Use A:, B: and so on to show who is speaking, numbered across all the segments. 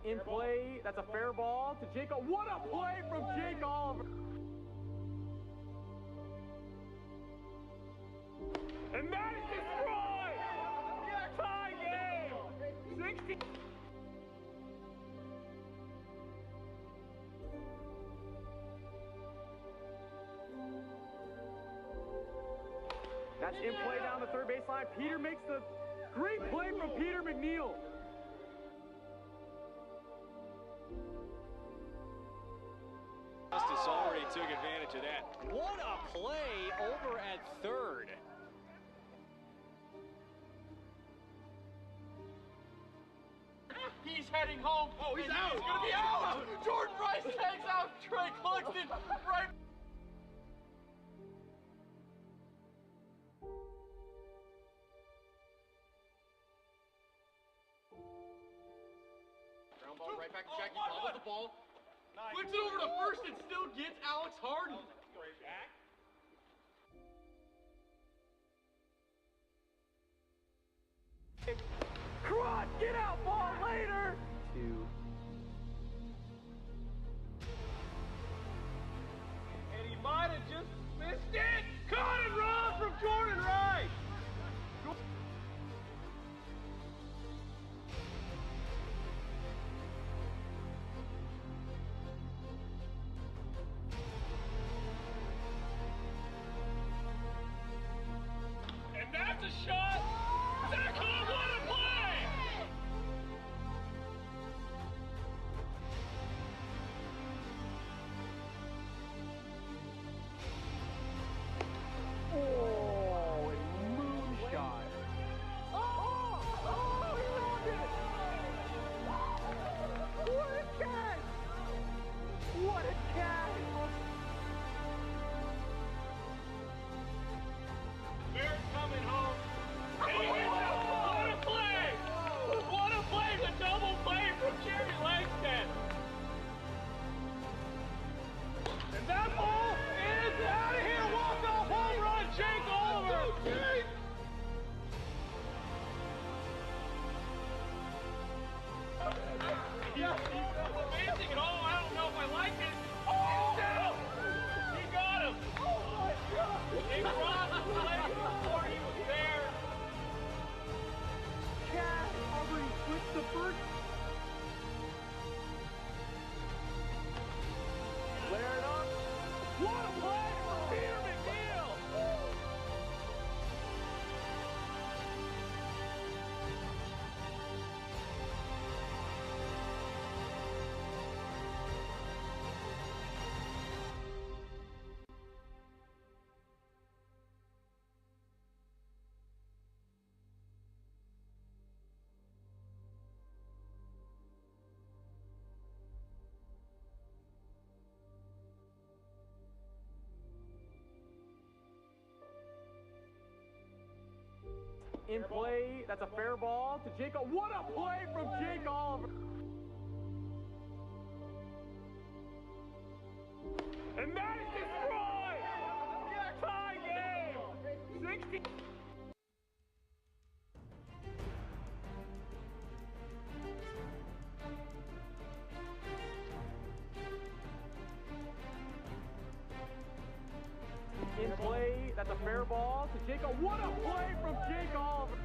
A: in play. That's a fair ball to Jake. What a play from Jake Oliver. And that is destroyed. Tie game. 60. That's in play down the third baseline. Peter makes the great play from Peter McNeil.
B: Justice already took advantage of that. What a play over at third.
C: He's heading home. Oh, he's out. He's going to be out. Jordan Rice takes out Trey Cluxton right. Ground ball right back to Jackie. Bobbles the ball. Flicks it over to first and still gets Alex Harden.
A: Crotch, get out, ball later. 2.
C: And he might have just missed it. Caught and run from Jordan Rice. And that's a shot. Zach, what a play!
A: Oh, a moonshot. Oh, he robbed it. What a catch. What a catch.
C: Bears coming home. What a play! What a play! The double play from Jerry Langston. And that ball is out of here. Walk-off home run, Jake Oliver. He's amazing at all. I don't know if I like it. Oh! He's down. He got him. Oh my God! He crossed the play before he was there.
A: Cat Aubrey switched the first. Flare it up. What a play from Peter McNeil. In play, that's a fair ball to Jake. What a play from Jake Oliver. And that is destroyed. Tie game. 60. In play, that's a fair ball to Jake. What a play from Jake Oliver.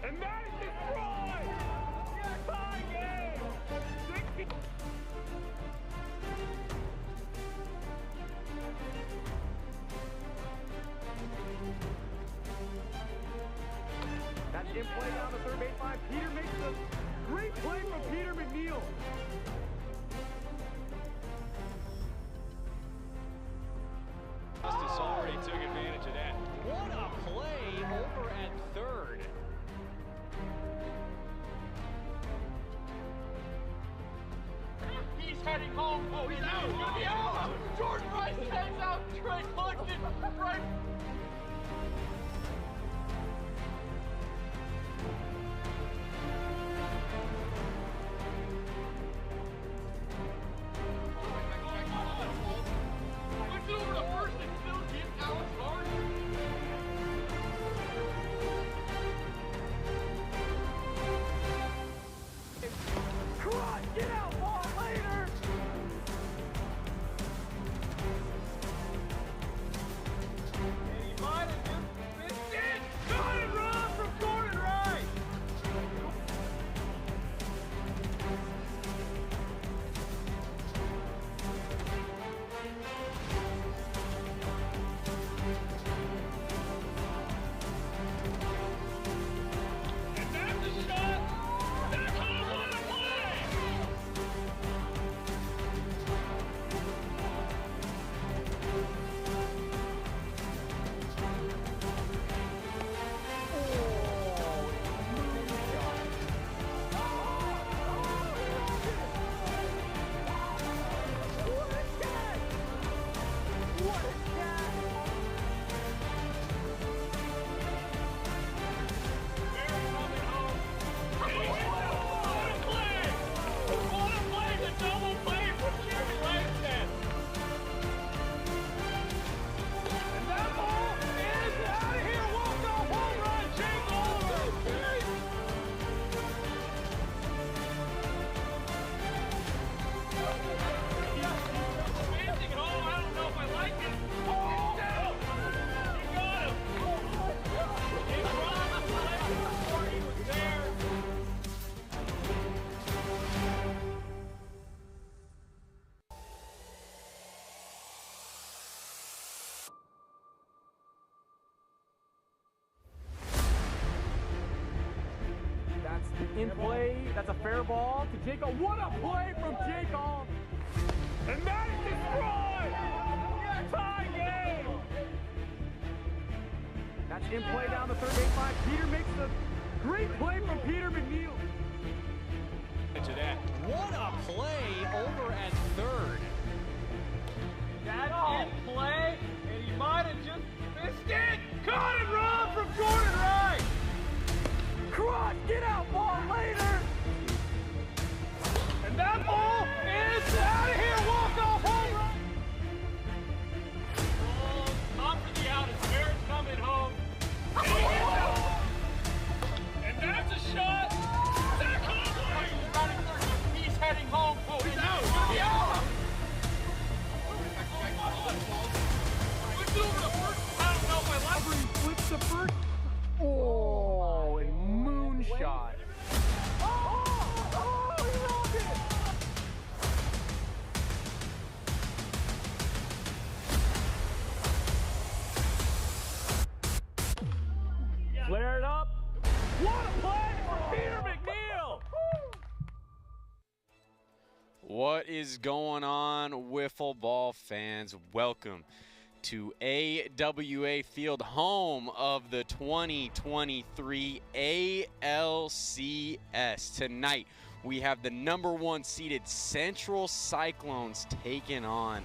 A: And that is destroyed. Tie game. 60. That's in play down the third baseline. Peter makes a great play from Peter McNeil.
B: Justice already took advantage of that. What a play over at third.
C: He's heading home. Oh, he's out. He's going to be out. Jordan Rice takes out Trey Cluxton right. Flicks it over to first and still gets Alex Harden.
A: in play. That's a fair ball to Jacob. What a play from Jacob!
C: And that is destroyed! Tie game!
A: That's in play down the third base line. Peter makes the great play from Peter McNeil.
B: To that. What a play over at third.
C: That's in play, and he might have just missed it! Caught and run from Jordan Wright!
A: Cross, get out, ball later!
C: And that ball is out of here! Walk-off home run! Oh, top for the out as Barrett's coming home. And he hits it! And that's a shot! Zach Conway! He's running third. He's heading home. Oh, he's out! He's gonna be out! Flips it over to first. I don't know if I left.
A: Flips the first. Oh, and moonshot. Oh, he rolled it. Flare it up. What a play for Peter McNeil.
D: What is going on, wiffle ball fans? Welcome to AWA Field, home of the 2023 ALCS. Tonight, we have the #1 seeded Central Cyclones taking on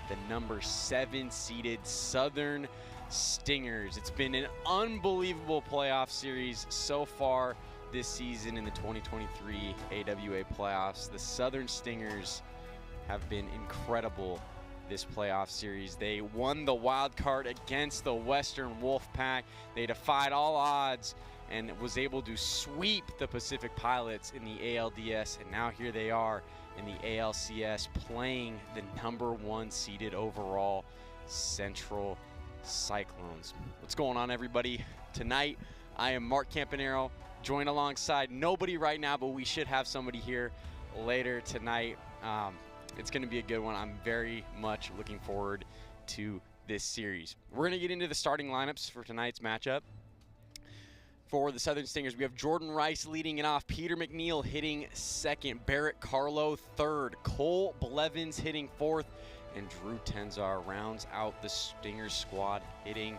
D: the #7 seeded Southern Stingers. It's been an unbelievable playoff series so far this season in the 2023 AWA playoffs. The Southern Stingers have been incredible this playoff series. They won the wild card against the Western Wolfpack. They defied all odds and was able to sweep the Pacific Pilots in the ALDS, and now here they are in the ALCS playing the #1 seeded overall Central Cyclones. What's going on, everybody? Tonight, I am Mark Campanero, joined alongside nobody right now, but we should have somebody here later tonight. It's going to be a good one. I'm very much looking forward to this series. We're going to get into the starting lineups for tonight's matchup. For the Southern Stingers, we have Jordan Rice leading it off, Peter McNeil hitting second, Barrett Carlo third, Cole Blevins hitting fourth, and Drew Tenzar rounds out the Stingers squad hitting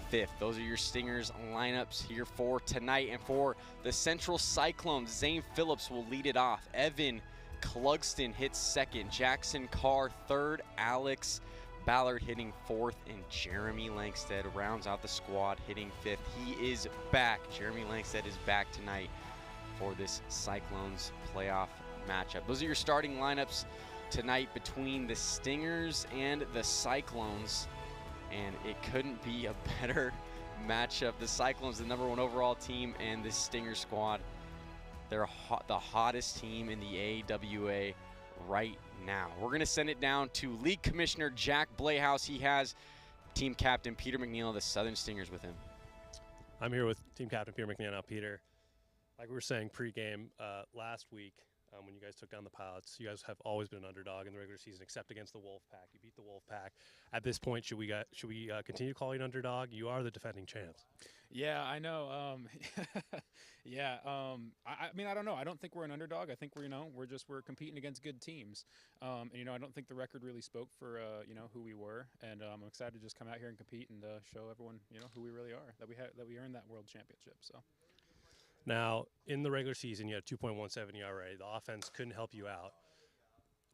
D: fifth. Those are your Stingers lineups here for tonight. And for the Central Cyclones, Zane Phillips will lead it off. Evan Clugston hits second, Jackson Carr third, Alex Ballard hitting fourth, and Jeremy Langstead rounds out the squad hitting fifth. He is back. Jeremy Langstead is back tonight for this Cyclones playoff matchup. Those are your starting lineups tonight between the Stingers and the Cyclones, and it couldn't be a better matchup. The Cyclones, the #1 overall team, and the Stinger squad, they're the hottest team in the AWA right now. We're going to send it down to League Commissioner Jack Blayhouse. He has team captain Peter McNeil of the Southern Stingers with him.
E: I'm here with team captain Peter McNeil. Now, Peter, like we were saying pregame last week, when you guys took down the Pilots, you guys have always been an underdog in the regular season, except against the Wolfpack. You beat the Wolfpack. At this point, should we continue to call you an underdog? You are the defending champs.
F: Yeah, I know. I mean, I don't know. I don't think we're an underdog. I think we're competing against good teams. And I don't think the record really spoke for who we were. And I'm excited to just come out here and compete and show everyone who we really are. That we earned that world championship. So.
E: Now, in the regular season, you had 2.17 ERA. The offense couldn't help you out.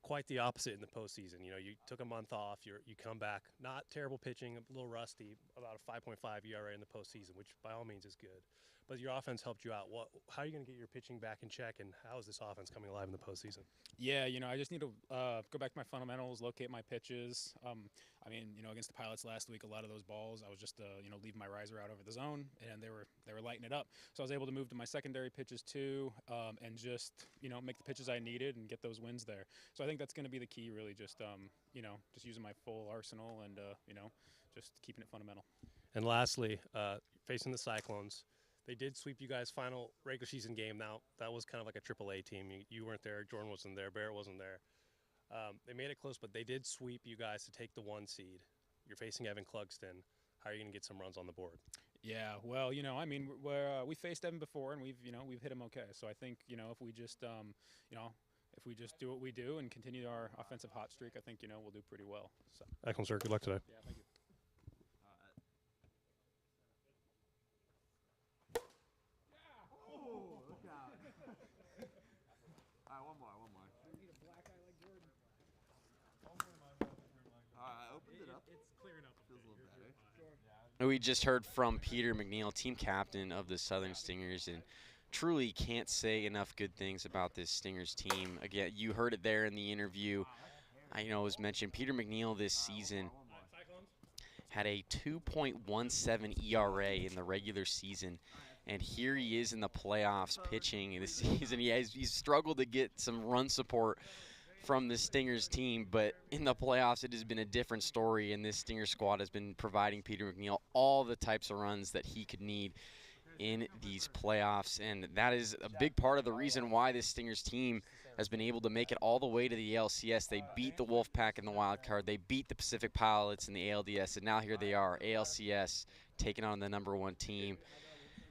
E: Quite the opposite in the postseason. You took a month off. You come back, not terrible pitching, a little rusty, about a 5.5 ERA in the postseason, which by all means is good. But your offense helped you out. How are you going to get your pitching back in check, and how is this offense coming alive in the postseason?
F: Yeah, I just need to go back to my fundamentals, locate my pitches. Against the Pilots last week, a lot of those balls, I was just leaving my riser out over the zone, and they were lighting it up. So I was able to move to my secondary pitches too, and just make the pitches I needed and get those wins there. So I think that's going to be the key, really, just just using my full arsenal and just keeping it fundamental.
E: And lastly, facing the Cyclones. They did sweep you guys' final regular season game. Now, that was kind of like a AAA team. You weren't there. Jordan wasn't there. Barrett wasn't there. They made it close, but they did sweep you guys to take the 1 seed. You're facing Evan Clugston. How are you going to get some runs on the board?
F: Yeah, well, you know, I mean, we faced Evan before, and we've hit him okay. So I think, you know, if we just if we just do what we do and continue our offensive hot streak, I think, you know, we'll do pretty well. So.
E: Excellent, sir. Good luck today.
F: Yeah, thank you.
D: We just heard from Peter McNeil, team captain of the Southern Stingers, and truly can't say enough good things about this Stingers team. Again, you heard it there in the interview. I know it was mentioned, Peter McNeil this season had a 2.17 ERA in the regular season, and here he is in the playoffs pitching this season. He's struggled to get some run support from the Stingers team, but in the playoffs it has been a different story, and this Stinger squad has been providing Peter McNeil all the types of runs that he could need in these playoffs, and that is a big part of the reason why this Stingers team has been able to make it all the way to the ALCS. They beat the Wolfpack in the wild card, they beat the Pacific Pilots in the ALDS, and now here they are, ALCS, taking on the #1 team.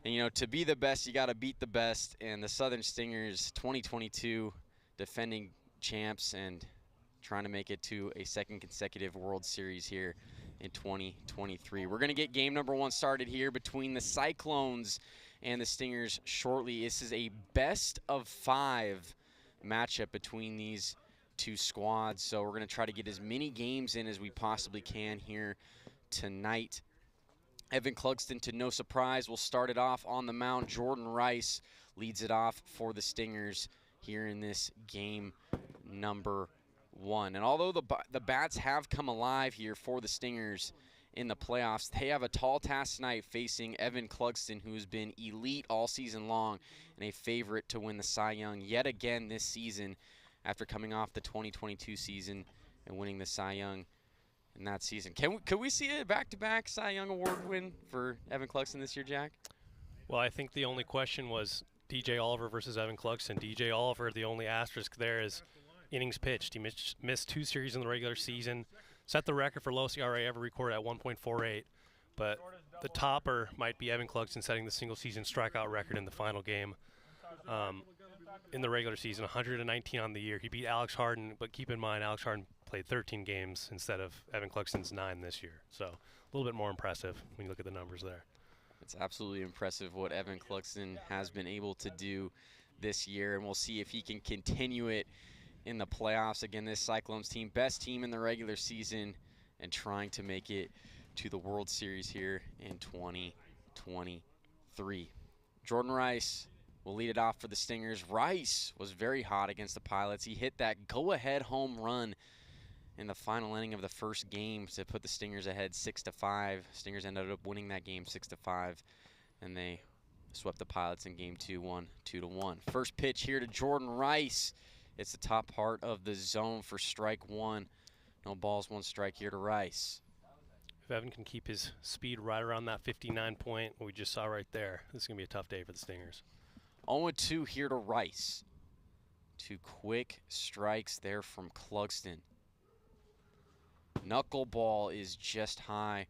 D: And you know, to be the best, you got to beat the best, and the Southern Stingers 2022 defending champs and trying to make it to a second consecutive World Series here in 2023. We're going to get game #1 started here between the Cyclones and the Stingers shortly. This is a best-of-5 matchup between these two squads, so we're going to try to get as many games in as we possibly can here tonight. Evan Clugston, to no surprise, will start it off on the mound. Jordan Rice leads it off for the Stingers here in this game #1. And although the bats have come alive here for the Stingers in the playoffs, they have a tall task tonight facing Evan Clugston, who's been elite all season long and a favorite to win the Cy Young yet again this season after coming off the 2022 season and winning the Cy Young in that season. Could we see a back-to-back Cy Young Award win for Evan Clugston this year, Jack?
E: Well, I think the only question was DJ Oliver versus Evan Clugston. DJ Oliver, the only asterisk there is innings pitched. He missed 2 series in the regular season, set the record for lowest ERA ever recorded at 1.48, but the topper might be Evan Clugston setting the single-season strikeout record in the final game. In the regular season, 119 on the year. He beat Alex Harden, but keep in mind, Alex Harden played 13 games instead of Evan Clugston's 9 this year. So a little bit more impressive when you look at the numbers there.
D: It's absolutely impressive what Evan Clugston has been able to do this year, and we'll see if he can continue it in the playoffs. Again, this Cyclones team, best team in the regular season and trying to make it to the World Series here in 2023. Jordan Rice will lead it off for the Stingers. Rice was very hot against the Pilots. He hit that go-ahead home run in the final inning of the first game to put the Stingers ahead 6-5. Stingers ended up winning that game 6-5, and they swept the Pilots in game 2, 2-1. First pitch here to Jordan Rice. It's the top part of the zone for strike 1. No balls, 1 strike here to Rice.
E: If Evan can keep his speed right around that 59 point we just saw right there, this is going to be a tough day for the Stingers.
D: 0-2 here to Rice. 2 quick strikes there from Clugston. Knuckleball is just high.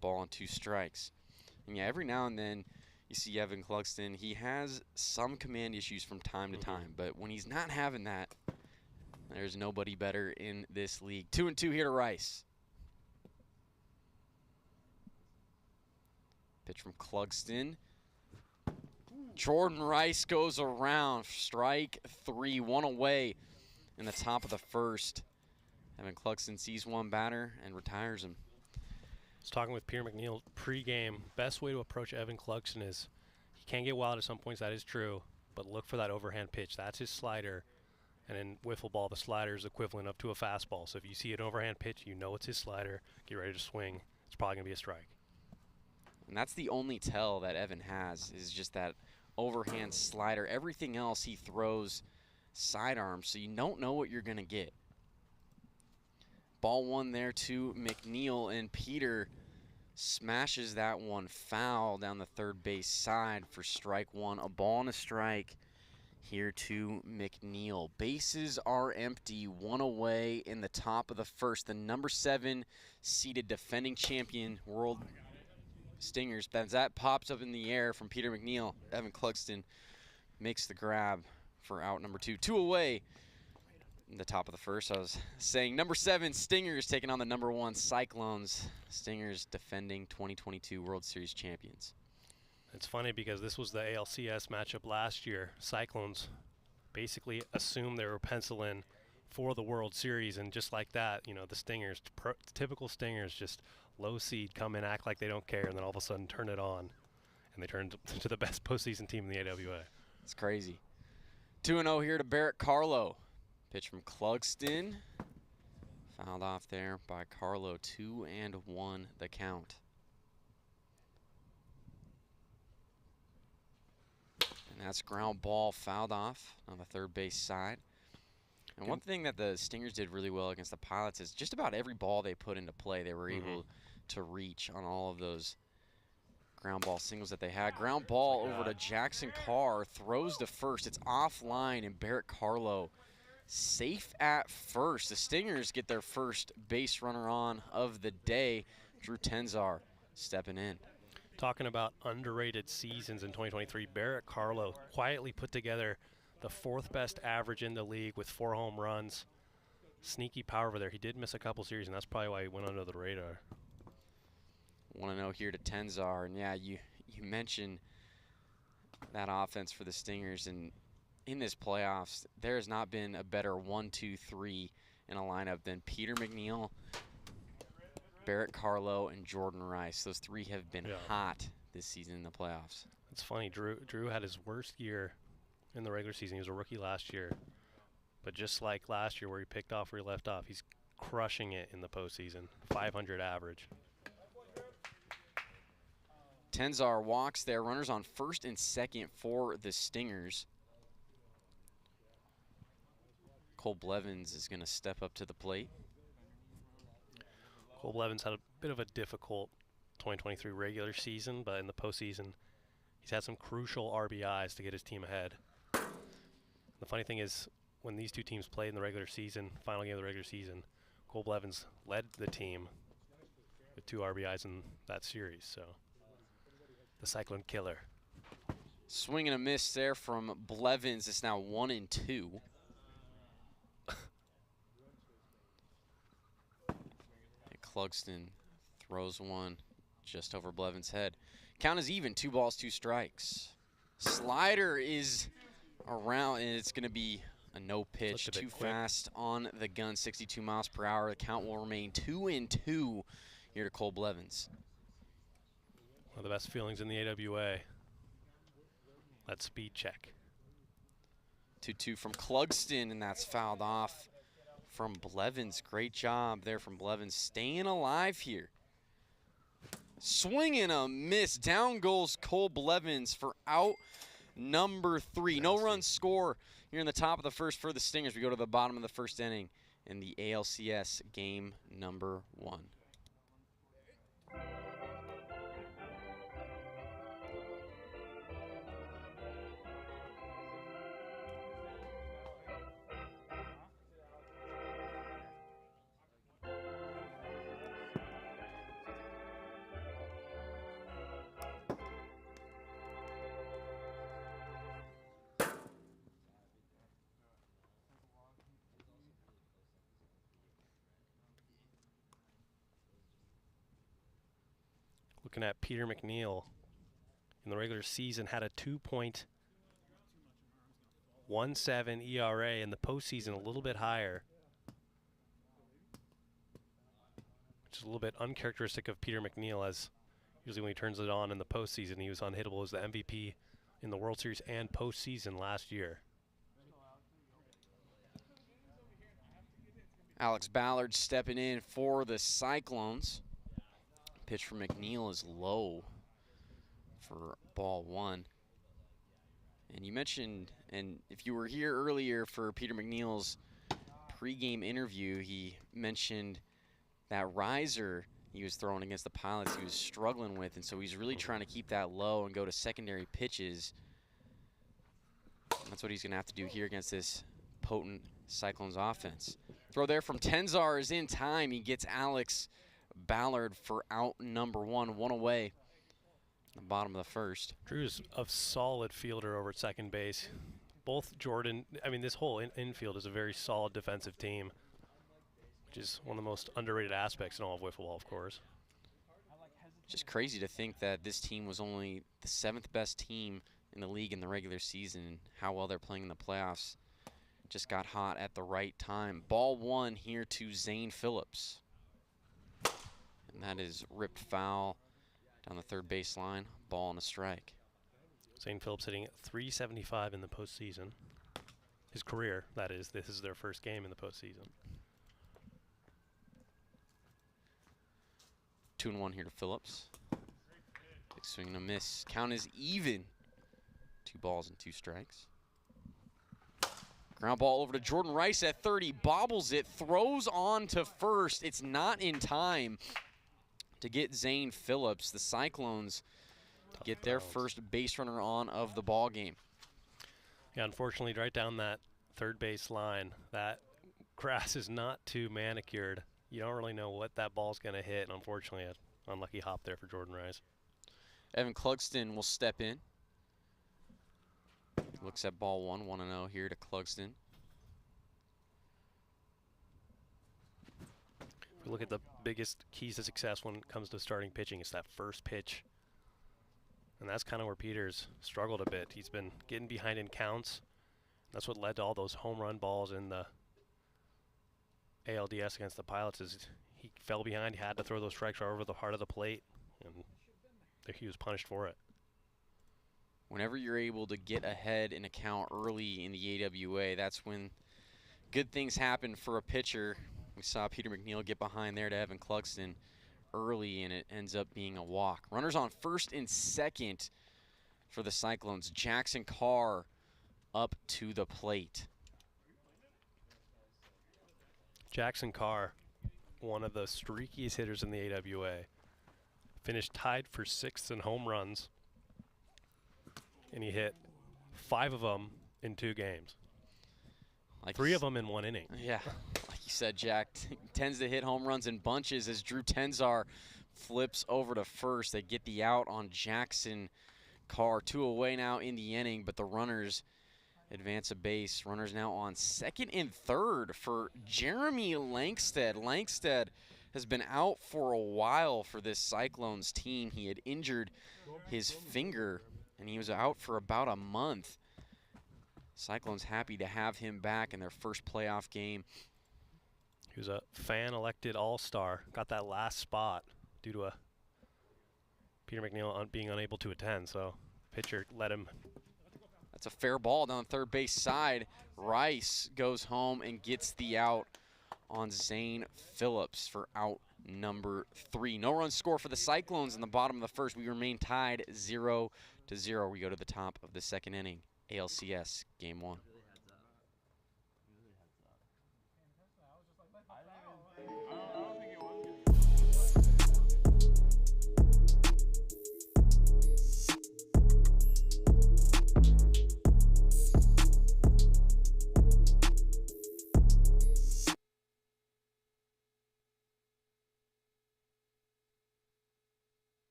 D: Ball and 2 strikes. And yeah, every now and then you see Evan Clugston. He has some command issues from time to time, but when he's not having that, there's nobody better in this league. 2-2 here to Rice. Pitch from Clugston. Jordan Rice goes around. Strike 3, 1 away in the top of the first. Evan Clugston sees one batter and retires him.
E: I was talking with Peter McNeil pre-game. Best way to approach Evan Clugston is he can get wild at some points, that is true, but look for that overhand pitch. That's his slider. And in wiffle ball, the slider is equivalent up to a fastball. So if you see an overhand pitch, you know it's his slider. Get ready to swing. It's probably going to be a strike.
D: And that's the only tell that Evan has, is just that overhand slider. Everything else he throws sidearm, so you don't know what you're going to get. Ball 1 there to McNeil, and Peter smashes that one foul down the third base side for strike 1. A ball and a strike here to McNeil. Bases are empty, 1 away in the top of the first. The #7 seeded defending champion, World Stingers. That pops up in the air from Peter McNeil. Evan Clugston makes the grab for out number 2. 2 away in the top of the first. I was saying number 7 Stingers taking on the number 1 Cyclones. Stingers defending 2022 World Series champions.
E: It's funny because this was the ALCS matchup last year. Cyclones basically assumed they were penciling for the World Series, and just like that, you know, the Stingers, typical Stingers, just low seed, come in, act like they don't care, and then all of a sudden turn it on, and they turned to the best postseason team in the AWA.
D: It's crazy. 2-0 here to Barrett Carlo. Pitch from Clugston. Fouled off there by Carlo. 2-1 the count. And that's ground ball fouled off on the third base side. And one thing that the Stingers did really well against the Pilots is just about every ball they put into play, they were able to reach on all of those ground ball singles that they had. Ground ball over to Jackson Carr, throws to first. It's offline, and Barrett Carlo safe at first. The Stingers get their first base runner on of the day. Drew Tenzar stepping in.
E: Talking about underrated seasons in 2023, Barrett Carlo quietly put together the 4th best average in the league with 4 home runs. Sneaky power over there. He did miss a couple series, and that's probably why he went under the radar.
D: 1-0 here to Tenzar, and yeah, you mentioned that offense for the Stingers, and in this playoffs, there has not been a better 1-2-3 in a lineup than Peter McNeil, Barrett Carlo, and Jordan Rice. Those 3 have been hot this season in the playoffs.
E: It's funny, Drew had his worst year in the regular season. He was a rookie last year, but just like last year where he picked off where he left off, he's crushing it in the postseason. 500 average.
D: Tenzar walks there. Runners on first and second for the Stingers. Cole Blevins is going to step up to the plate.
E: Cole Blevins had a bit of a difficult 2023 regular season, but in the postseason, he's had some crucial RBIs to get his team ahead. The funny thing is, when these two teams played in the regular season, final game of the regular season, Cole Blevins led the team with 2 RBIs in that series. So, the Cyclone killer.
D: Swing and a miss there from Blevins. It's now 1-2. Clugston throws one just over Blevins' head. Count is even, 2 balls, 2 strikes. Slider is around, and it's going to be a no pitch. Too fast on the gun, 62 miles per hour. The count will remain 2-2 here to Cole Blevins.
E: One of the best feelings in the AWA. Let's speed check.
D: 2-2 from Clugston, and that's fouled off from Blevins. Great job there from Blevins, staying alive here. Swing and a miss. Down goes Cole Blevins for out number 3. No run score here in the top of the first for the Stingers. We go to the bottom of the first inning in the ALCS game number 1.
E: Looking at Peter McNeil in the regular season, had a 2.17 ERA. In the postseason, a little bit higher, which is a little bit uncharacteristic of Peter McNeil, as usually when he turns it on in the postseason, he was unhittable as the MVP in the World Series and postseason last year.
D: Alex Ballard stepping in for the Cyclones. Pitch from McNeil is low for ball 1. And you mentioned, and if you were here earlier for Peter McNeil's pregame interview, he mentioned that riser he was throwing against the Pilots he was struggling with, and so he's really trying to keep that low and go to secondary pitches. And that's what he's going to have to do here against this potent Cyclones offense. Throw there from Tenzar is in time. He gets Alex Ballard for out number 1. 1 away The bottom of the first.
E: Drew's a solid fielder over at second base. Both Jordan, I mean, this whole infield is a very solid defensive team, which is one of the most underrated aspects in all of wiffle ball, of course.
D: Just crazy to think that this team was only the 7th best team in the league in the regular season, and how well they're playing in the playoffs. Just got hot at the right time. Ball 1 here to Zane Phillips. And that is ripped foul down the third baseline. Ball and a strike.
E: Zane Phillips hitting .375 in the postseason. His career, that is. This is their first game in the postseason.
D: 2-1 here to Phillips. Big swing and a miss. Count is even. 2 balls and 2 strikes. Ground ball over to Jordan Rice at 30. Bobbles it. Throws on to first. It's not in time to get Zane Phillips. The Cyclones get their first base runner on of the ball game.
E: Yeah, unfortunately, right down that third base line, that grass is not too manicured. You don't really know what that ball's going to hit, and unfortunately, an unlucky hop there for Jordan Rice.
D: Evan Clugston will step in. Looks at ball 1, 1-0 here to Clugston.
E: If we look at the biggest keys to success when it comes to starting pitching, it's that first pitch. And that's kind of where Peter's struggled a bit. He's been getting behind in counts. That's what led to all those home run balls in the ALDS against the Pilots. Is he fell behind, he had to throw those strikes right over the heart of the plate, and he was punished for it.
D: Whenever you're able to get ahead in a count early in the AWA, that's when good things happen for a pitcher. We saw Peter McNeil get behind there to Evan Clugston early, and it ends up being a walk. Runners on first and second for the Cyclones. Jackson Carr up to the plate.
E: Jackson Carr, one of the streakiest hitters in the AWA, finished tied for 6th in home runs, and he hit 5 of them in 2 games.
D: Like
E: 3 of them in 1 inning.
D: Yeah, like you said, Jack tends to hit home runs in bunches as Drew Tenzar flips over to first. They get the out on Jackson Carr. 2 away now in the inning, but the runners advance a base. Runners now on second and third for Jeremy Langstead. Langstead has been out for a while for this Cyclones team. He had injured his finger, and he was out for about a month. Cyclones happy to have him back in their first playoff game.
E: He was a fan-elected all-star. Got that last spot due to Peter McNeil being unable to attend, so pitcher let him.
D: That's a fair ball down the third base side. Rice goes home and gets the out on Zane Phillips for out number 3. No run score for the Cyclones in the bottom of the first. We remain tied 0-0. We go to the top of the second inning. ALCS Game 1.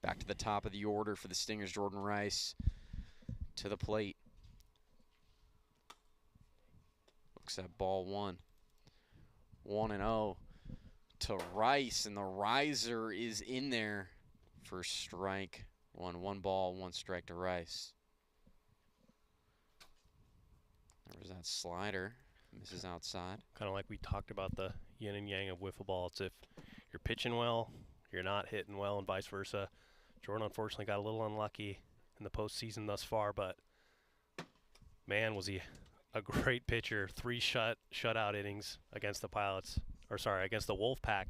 D: Back to the top of the order for the Stingers. Jordan Rice to the plate. Looks at ball 1. 1-0 to Rice, and the riser is in there for strike 1. 1 ball, 1 strike to Rice. There was that slider. Misses outside.
E: Kind of like we talked about the yin and yang of wiffle ball. It's if you're pitching well, you're not hitting well, and vice versa. Jordan unfortunately got a little unlucky in the postseason thus far, but man, was he a great pitcher. 3 shutout innings against the Pilots, or sorry, against the Wolfpack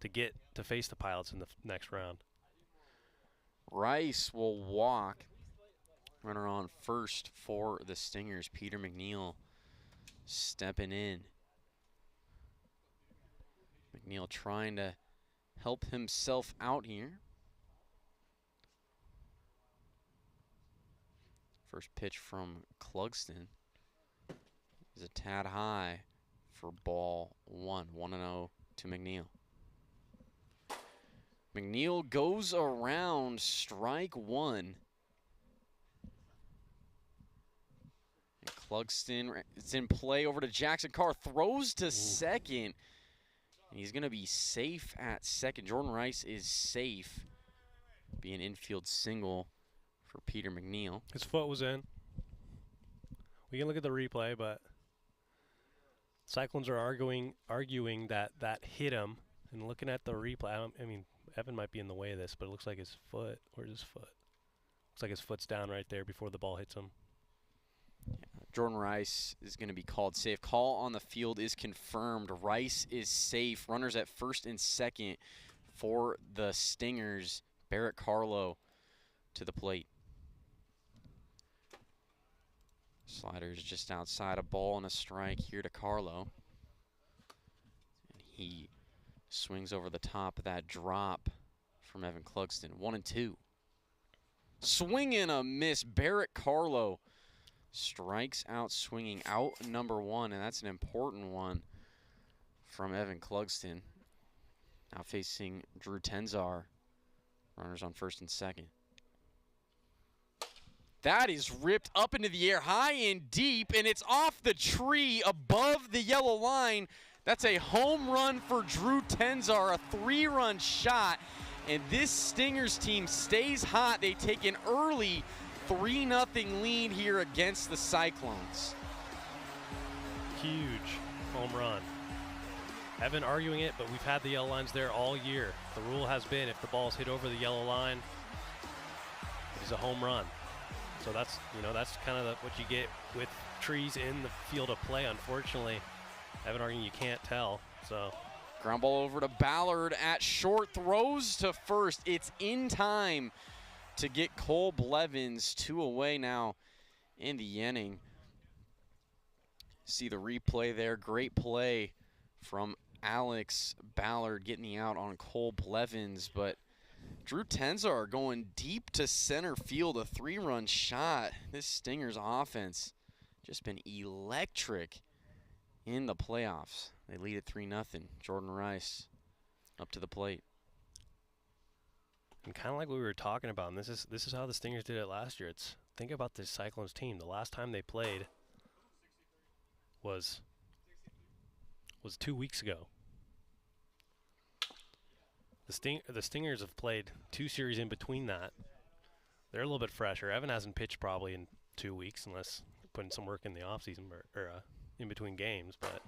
E: to get to face the Pilots in the next round.
D: Rice will walk. Runner on first for the Stingers. Peter McNeil stepping in. McNeil trying to help himself out here. First pitch from Clugston is a tad high for ball 1. 1-0 to McNeil. McNeil goes around, strike one. And Clugston, it's in play over to Jackson Carr, throws to second. And he's going to be safe at second. Jordan Rice is safe. Be an infield single for Peter McNeil.
E: His foot was in. We can look at the replay, but Cyclones are arguing that hit him. And looking at the replay, I mean, Evan might be in the way of this, but it looks like his foot. Where's his foot? Looks like his foot's down right there before the ball hits him.
D: Yeah, Jordan Rice is going to be called safe. Call on the field is confirmed. Rice is safe. Runners at first and second for the Stingers. Barrett Carlo to the plate. Sliders just outside, a ball and a strike here to Carlo. And he swings over the top of that drop from Evan Clugston. 1-2. Swing and a miss. Barrett Carlo strikes out swinging out number one, and that's an important one from Evan Clugston. Now facing Drew Tenzar. Runners on first and second. That is ripped up into the air, high and deep, and it's off the tree above the yellow line. That's a home run for Drew Tenzar, a 3-run shot. And this Stingers team stays hot. They take an early 3-0 lead here against the Cyclones.
E: Huge home run. Evan arguing it, but we've had the yellow lines there all year. The rule has been if the ball's hit over the yellow line, it is a home run. So that's, you know, that's kind of what you get with trees in the field of play. Unfortunately, Evan arguing you can't tell. So
D: ground ball over to Ballard at short, throws to first. It's in time to get Cole Blevins 2 away now in the inning. See the replay there. Great play from Alex Ballard getting the out on Cole Blevins, but Drew Tenzar going deep to center field, a 3-run shot. This Stingers offense just been electric in the playoffs. They lead at 3-0. Jordan Rice up to the plate.
E: And kind of like we were talking about, and this is how the Stingers did it last year. Think about this Cyclones team. The last time they played was 2 weeks ago. The Stingers have played 2 series in between that. They're a little bit fresher. Evan hasn't pitched probably in 2 weeks unless putting some work in the offseason or in between games. But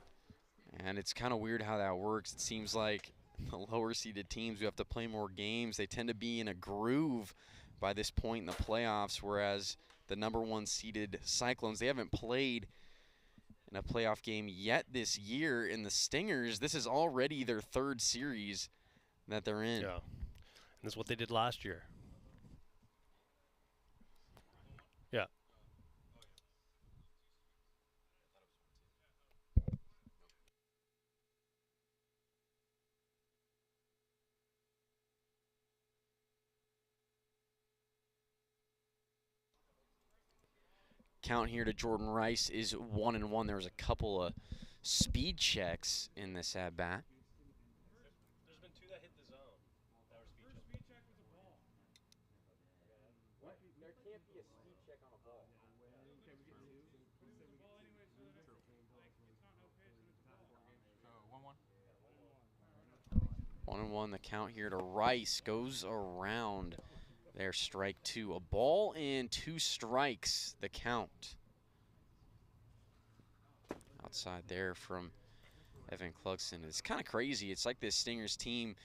D: and it's kind of weird how that works. It seems like the lower seeded teams who have to play more games, they tend to be in a groove by this point in the playoffs, whereas the number 1 seeded Cyclones, they haven't played in a playoff game yet this year. In the Stingers, this is already their 3rd series that they're in.
E: Yeah, and this is what they did last year. Yeah.
D: Count here to Jordan Rice is 1-1. There was a couple of speed checks in this at-bat.
E: There's been 2 that hit the zone. That were speed checks.
A: What? There can't be a speed check on a ball.
D: 1-1. The count here to Rice goes around. There's strike 2. A ball and 2 strikes, the count. Outside there from Evan Clugston. It's kind of crazy. It's like this Stingers team,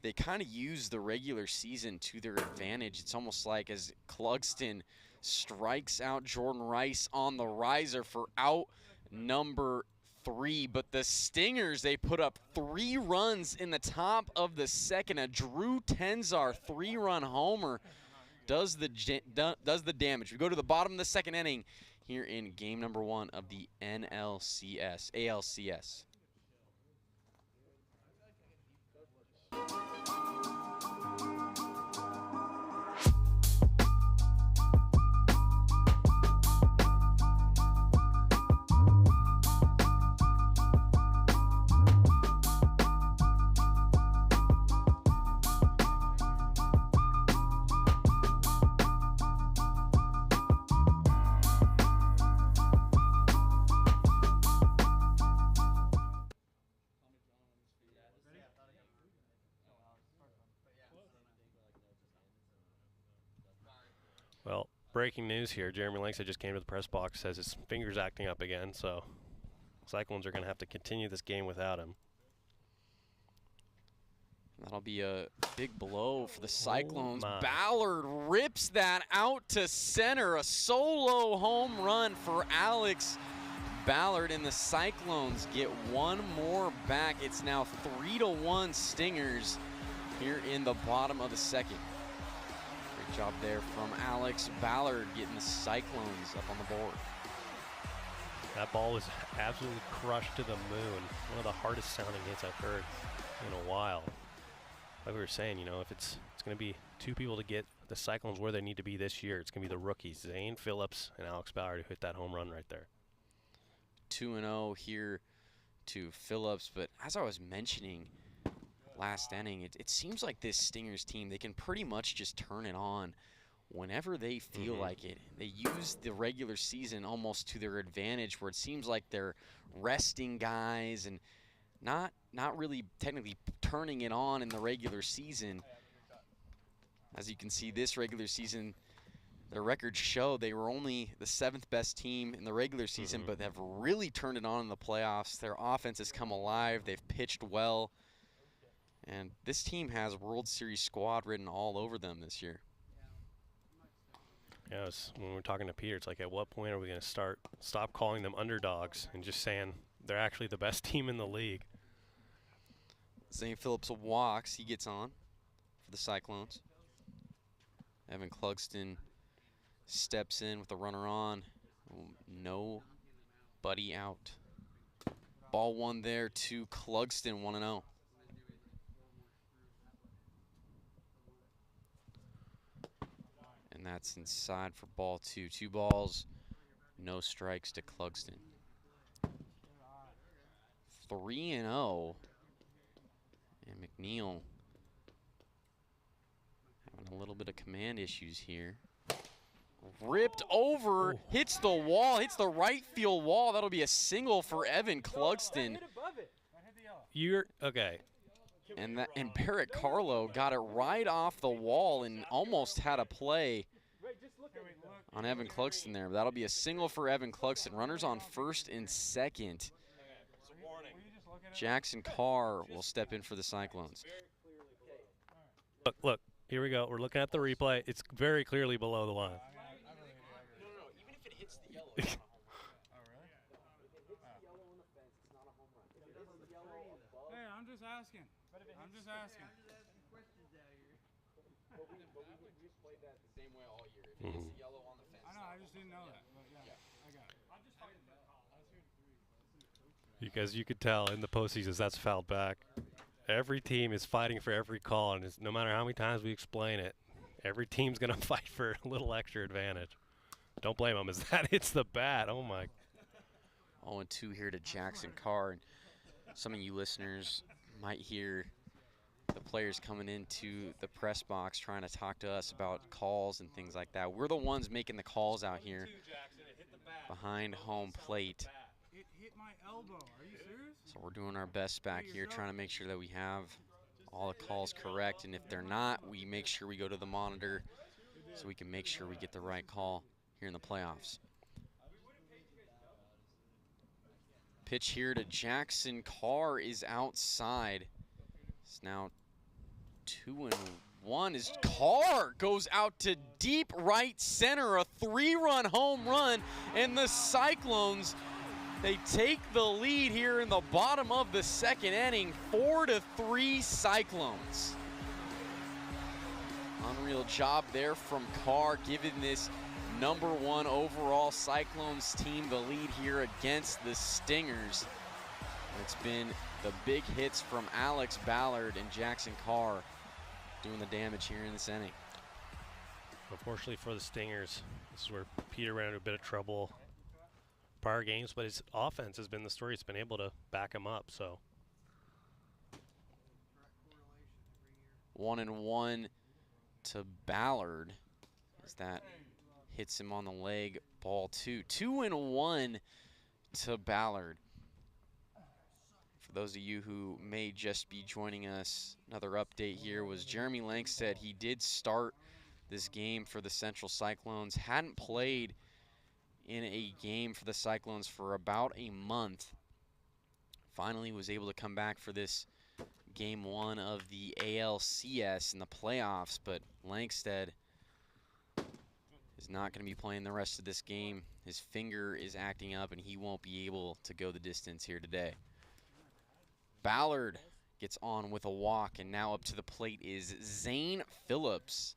D: they kind of use the regular season to their advantage. It's almost like as Clugston strikes out Jordan Rice on the riser for out number 3. But the Stingers, they put up 3 runs in the top of the second. A Drew Tenzar 3-run homer does the damage. We go to the bottom of the second inning here in game number 1 of the NLCS, ALCS.
E: breaking news here. Jeremy Langston just came to the press box, says his finger's acting up again, so Cyclones are going to have to continue this game without him.
D: That'll be a big blow for the Cyclones. Ballard rips that out to center. A solo home run for Alex Ballard, and the Cyclones get one more back. It's now 3-1 Stingers here in the bottom of the second. Great job there from Alex Ballard getting the Cyclones up on the board.
E: That ball was absolutely crushed to the moon. One of the hardest sounding hits I've heard in a while. Like we were saying, you know, if it's going to be two people to get the Cyclones where they need to be this year, it's going to be the rookies, Zane Phillips and Alex Ballard, who hit that home run right there.
D: 2-0 here to Phillips, but as I was mentioning last inning, it seems like this Stingers team, they can pretty much just turn it on whenever they feel like it. They use the regular season almost to their advantage, where it seems like they're resting guys and not really technically turning it on in the regular season. As you can see, this regular season, their records show they were only the 7th best team in the regular season, but have really turned it on in the playoffs. Their offense has come alive. They've pitched well. And this team has World Series squad written all over them this year.
E: Yeah, when we're talking to Peter, it's like, at what point are we going to stop calling them underdogs and just saying they're actually the best team in the league?
D: Zane Phillips walks. He gets on for the Cyclones. Evan Clugston steps in with a runner on. Nobody out. Ball one there to Clugston, 1-0. And that's inside for ball two. 2 balls, no strikes to Clugston. 3-0. And McNeil having a little bit of command issues here. Ripped over, hits the wall, hits the right field wall. That'll be a single for Evan Clugston.
E: You're okay.
D: And Barrett Carlo got it right off the wall and almost had a play on Evan Clugston there. That'll be a single for Evan Clugston. Runners on first and second. Jackson Carr will step in for the Cyclones.
E: Look, here we go. We're looking at the replay. It's very clearly below the line.
D: No, even if it hits the yellow.
C: Hey, I'm just asking. I'm just asking.
D: But we just played that the same way all year. If it hits the yellow on the fence.
C: I know, I just didn't know that. But yeah, I got it. I'm just fucking
E: Because you could tell in the postseasons that's fouled back. Every team is fighting for every call, and no matter how many times we explain it, every team's going to fight for a little extra advantage. Don't blame them as that hits the bat. Oh, my.
D: 0-2 here to Jackson Carr. And some of you listeners might hear the players coming into the press box trying to talk to us about calls and things like that. We're the ones making the calls out here behind home plate.
C: It hit my elbow. Are you serious?
D: So we're doing our best back here, trying to make sure that we have all the calls correct. And if they're not, we make sure we go to the monitor so we can make sure we get the right call here in the playoffs. Pitch here to Jackson Carr is outside. It's now 2-1 as Carr goes out to deep right center, a 3-run home run, and the Cyclones, they take the lead here in the bottom of the second inning, 4-3 Cyclones. Unreal job there from Carr, giving this #1 overall Cyclones team the lead here against the Stingers. It's been the big hits from Alex Ballard and Jackson Carr doing the damage here in this inning.
E: Unfortunately for the Stingers, this is where Peter ran into a bit of trouble prior games, but his offense has been the story. It's been able to back him up. So
D: 1-1 to Ballard as that hits him on the leg, ball 2. 2-1 to Ballard. For those of you who may just be joining us, another update here was Jeremy Langsted. He did start this game for the Central Cyclones. Hadn't played in a game for the Cyclones for about a month. Finally was able to come back for this game 1 of the ALCS in the playoffs, but Langstead is not going to be playing the rest of this game. His finger is acting up and he won't be able to go the distance here today. Ballard gets on with a walk, and now up to the plate is Zane Phillips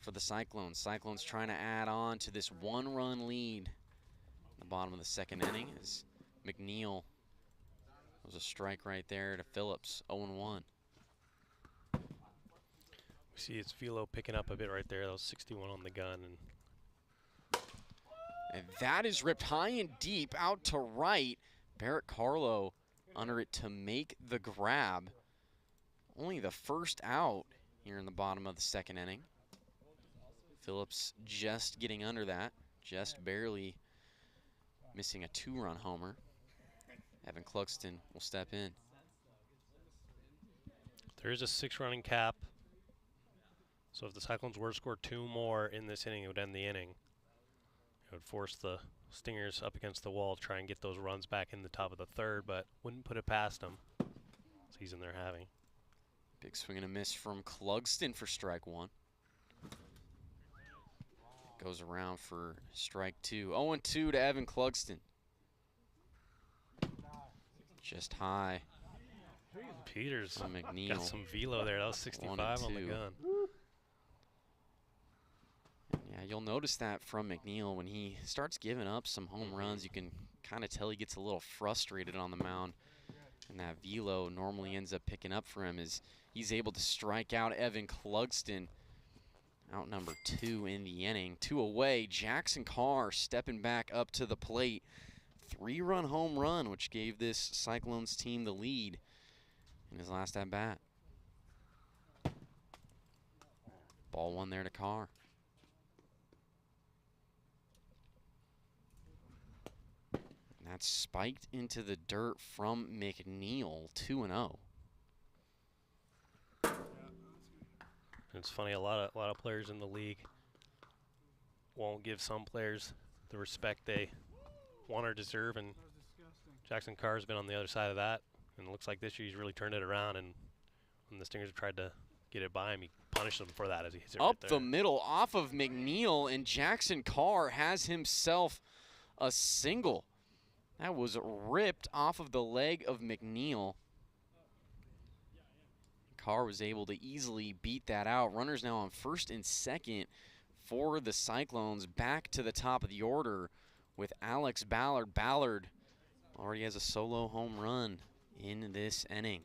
D: for the Cyclones. Cyclones trying to add on to this 1-run lead in the bottom of the 2nd inning as McNeil was a strike right there to Phillips, 0-1.
E: We see it's Velo picking up a bit right there. That was 61 on the gun.
D: And that is ripped high and deep out to right. Barrett Carlo under it to make the grab. Only the first out here in the bottom of the 2nd inning. Phillips just getting under that, just barely missing a 2-run homer. Evan Cluxton will step in.
E: There is a 6-running cap. So if the Cyclones were to score 2 more in this inning, it would end the inning. It would force the Stingers up against the wall, try and get those runs back in the top of the 3rd, but wouldn't put it past them. Season they're having.
D: Big swing and a miss from Clugston for strike 1. Goes around for strike 2. 0-2 to Evan Clugston. Just high.
E: Peters
D: on McNeil.
E: Got some velo there. That was 65 on the gun.
D: Yeah, you'll notice that from McNeil when he starts giving up some home runs. You can kind of tell he gets a little frustrated on the mound. And that velo normally ends up picking up for him as he's able to strike out Evan Clugston. Out number 2 in the inning. 2 away. Jackson Carr stepping back up to the plate. 3-run home run, which gave this Cyclones team the lead in his last at-bat. Ball 1 there to Carr. And that's spiked into the dirt from McNeil, 2-0.
E: It's funny, a lot of players in the league won't give some players the respect they want or deserve, and Jackson Carr's been on the other side of that, and it looks like this year he's really turned it around, and when the Stingers have tried to get it by him, he punished them for that as he hits it
D: up
E: right there.
D: The middle off of McNeil, and Jackson Carr has himself a single. That was ripped off of the leg of McNeil. Carr was able to easily beat that out. Runners now on 1st and 2nd for the Cyclones. Back to the top of the order with Alex Ballard. Ballard already has a solo home run in this inning.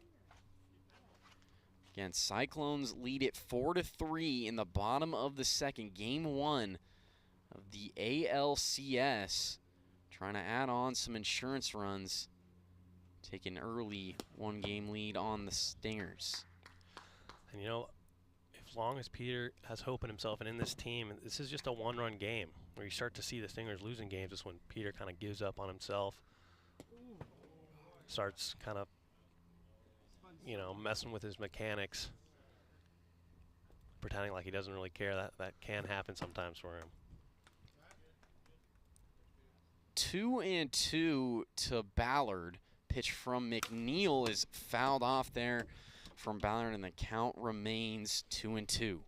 D: Again, Cyclones lead it 4-3 in the bottom of the 2nd. Game 1 of the ALCS. Trying to add on some insurance runs. Take an early 1-game lead on the Stingers.
E: And you know, as long as Peter has hope in himself and in this team, this is just a 1-run game. Where you start to see the Stingers losing games is when Peter kind of gives up on himself. Starts kind of, you know, messing with his mechanics. Pretending like he doesn't really care. That can happen sometimes for him.
D: 2-2 to Ballard. Pitch from McNeil is fouled off there from Ballard, and the count remains 2-2.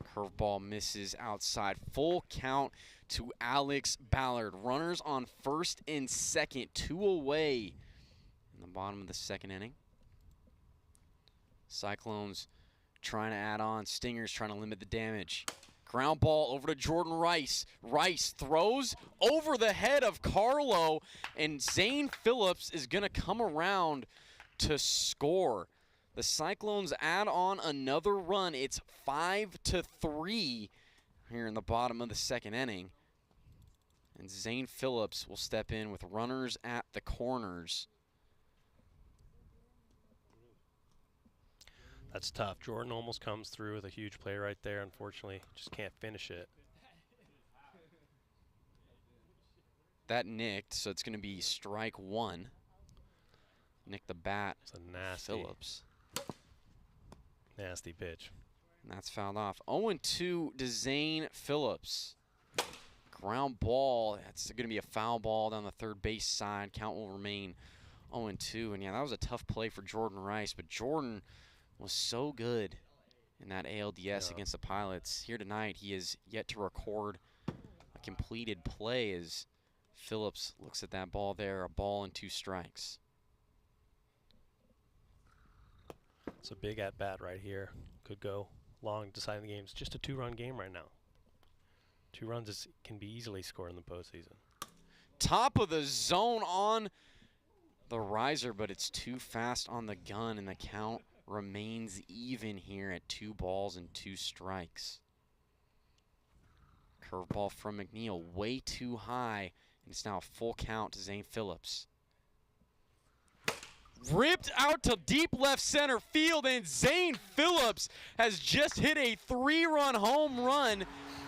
D: Curveball misses outside. Full count to Alex Ballard. Runners on 1st and 2nd, 2 away in the bottom of the 2nd inning. Cyclones trying to add on. Stingers trying to limit the damage. Ground ball over to Jordan Rice. Rice throws over the head of Carlo, and Zane Phillips is going to come around to score. The Cyclones add on another run. It's 5-3 here in the bottom of the 2nd inning. And Zane Phillips will step in with runners at the corners.
E: That's tough. Jordan almost comes through with a huge play right there. Unfortunately, just can't finish it.
D: That nicked, so it's going to be strike 1. Nick the bat.
E: It's a nasty,
D: Phillips.
E: nasty pitch.
D: And that's fouled off. 0-2 to Zane Phillips. Ground ball. That's going to be a foul ball down the third base side. Count will remain 0-2. And yeah, that was a tough play for Jordan Rice, but Jordan was so good in that ALDS against the Pilots. Here tonight, he is yet to record a completed play as Phillips looks at that ball there, a ball and 2 strikes.
E: It's a big at-bat right here. Could go long deciding the game. It's just a 2-run game right now. 2 runs can be easily scored in the postseason.
D: Top of the zone on the riser, but it's too fast on the gun, and the count remains even here at 2 balls and 2 strikes. Curveball from McNeil, way too high, and it's now a full count to Zane Phillips. Ripped out to deep left center field, and Zane Phillips has just hit a 3-run home run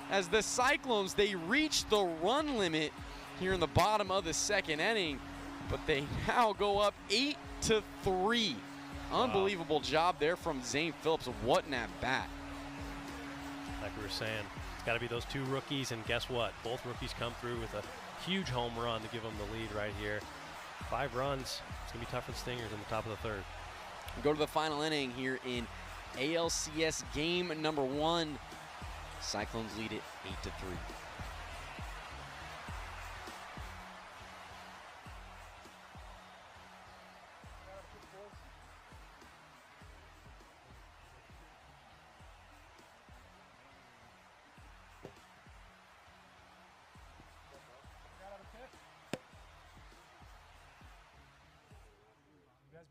D: as the Cyclones, they reach the run limit here in the bottom of the 2nd inning, but they now go up 8-3. Unbelievable job there from Zane Phillips. What an at-bat.
E: Like we were saying, it's got to be those 2 rookies, and guess what? Both rookies come through with a huge home run to give them the lead right here. 5 runs. It's going to be tough for the Stingers in the top of the 3rd.
D: We go to the final inning here in ALCS game number 1. Cyclones lead it 8-3.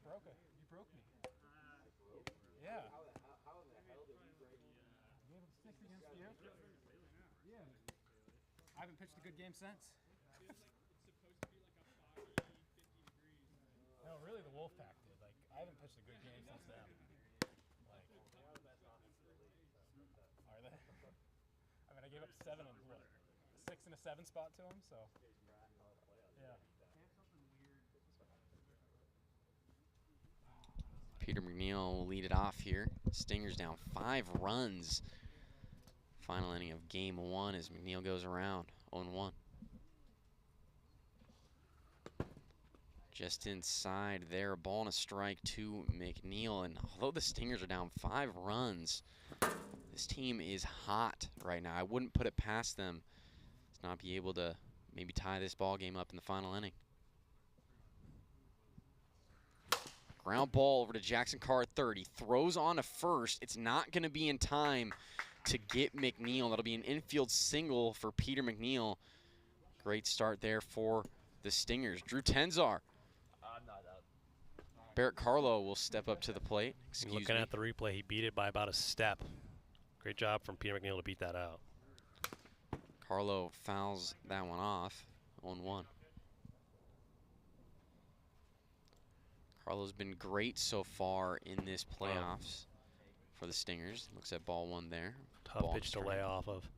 F: You broke me. Yeah. How the hell did you break me? Gave up 6 against you? Yeah. I haven't pitched a good game since.
C: It's supposed to be like a foggy 50 degrees.
F: No, really the Wolfpack did. Like, I haven't pitched a good game since then. Like, are they? I mean, I gave up 7 and what? A 6 and a 7 spot to him, so. Yeah.
D: Peter McNeil will lead it off here. Stingers down 5 runs. Final inning of game 1 as McNeil goes around 0-1. Just inside there, a ball and a strike to McNeil. And although the Stingers are down 5 runs, this team is hot right now. I wouldn't put it past them to not be able to maybe tie this ball game up in the final inning. Ground ball over to Jackson Carr at 30. Throws on to first. It's not going to be in time to get McNeil. That'll be an infield single for Peter McNeil. Great start there for the Stingers. Drew Tenzar. Barrett Carlo will step up to the plate.
E: Looking at the replay, he beat it by about a step. Great job from Peter McNeil to beat that out.
D: Carlo fouls that one off. 0-1. Carlo's been great so far in this playoffs for the Stingers. Looks at ball 1 there.
E: Tough pitch to lay off of.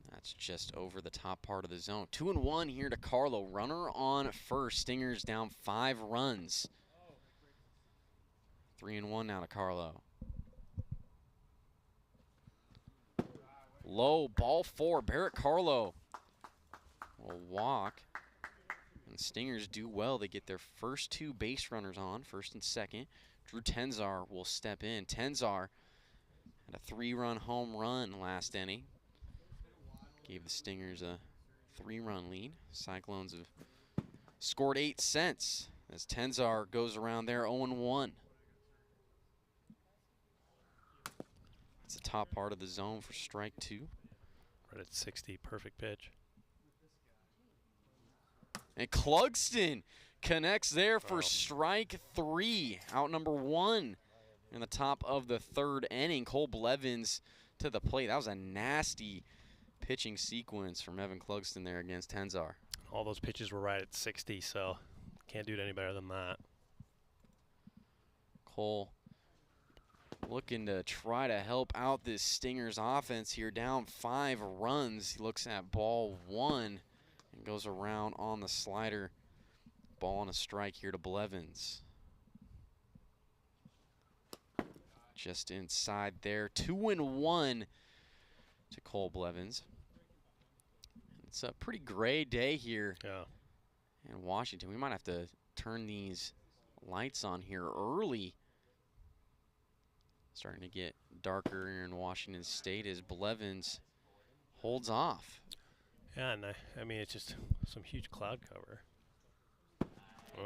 D: That's just over the top part of the zone. 2-1 here to Carlo. Runner on first. Stingers down 5 runs. 3-1 now to Carlo. Low, ball 4. Barrett Carlo will walk. And Stingers do well. They get their first 2 base runners on, first and second. Drew Tenzar will step in. Tenzar had a 3-run home run last inning. Gave the Stingers a 3-run lead. Cyclones have scored 8 since as Tenzar goes around there 0-1. It's the top part of the zone for strike 2.
E: Right at 60, perfect pitch.
D: And Clugston connects there for strike 3. Out number 1 in the top of the 3rd inning. Cole Blevins to the plate. That was a nasty pitching sequence from Evan Clugston there against Tenzar.
E: All those pitches were right at 60, so can't do it any better than that.
D: Cole looking to try to help out this Stingers offense here, down 5 runs. He looks at ball 1 and goes around on the slider. Ball and a strike here to Blevins. just inside there. 2-1 to Cole Blevins. It's a pretty gray day here in Washington. We might have to turn these lights on here early. Starting to get darker here in Washington State as Blevins holds off.
E: Yeah, and I mean, it's just some huge cloud cover.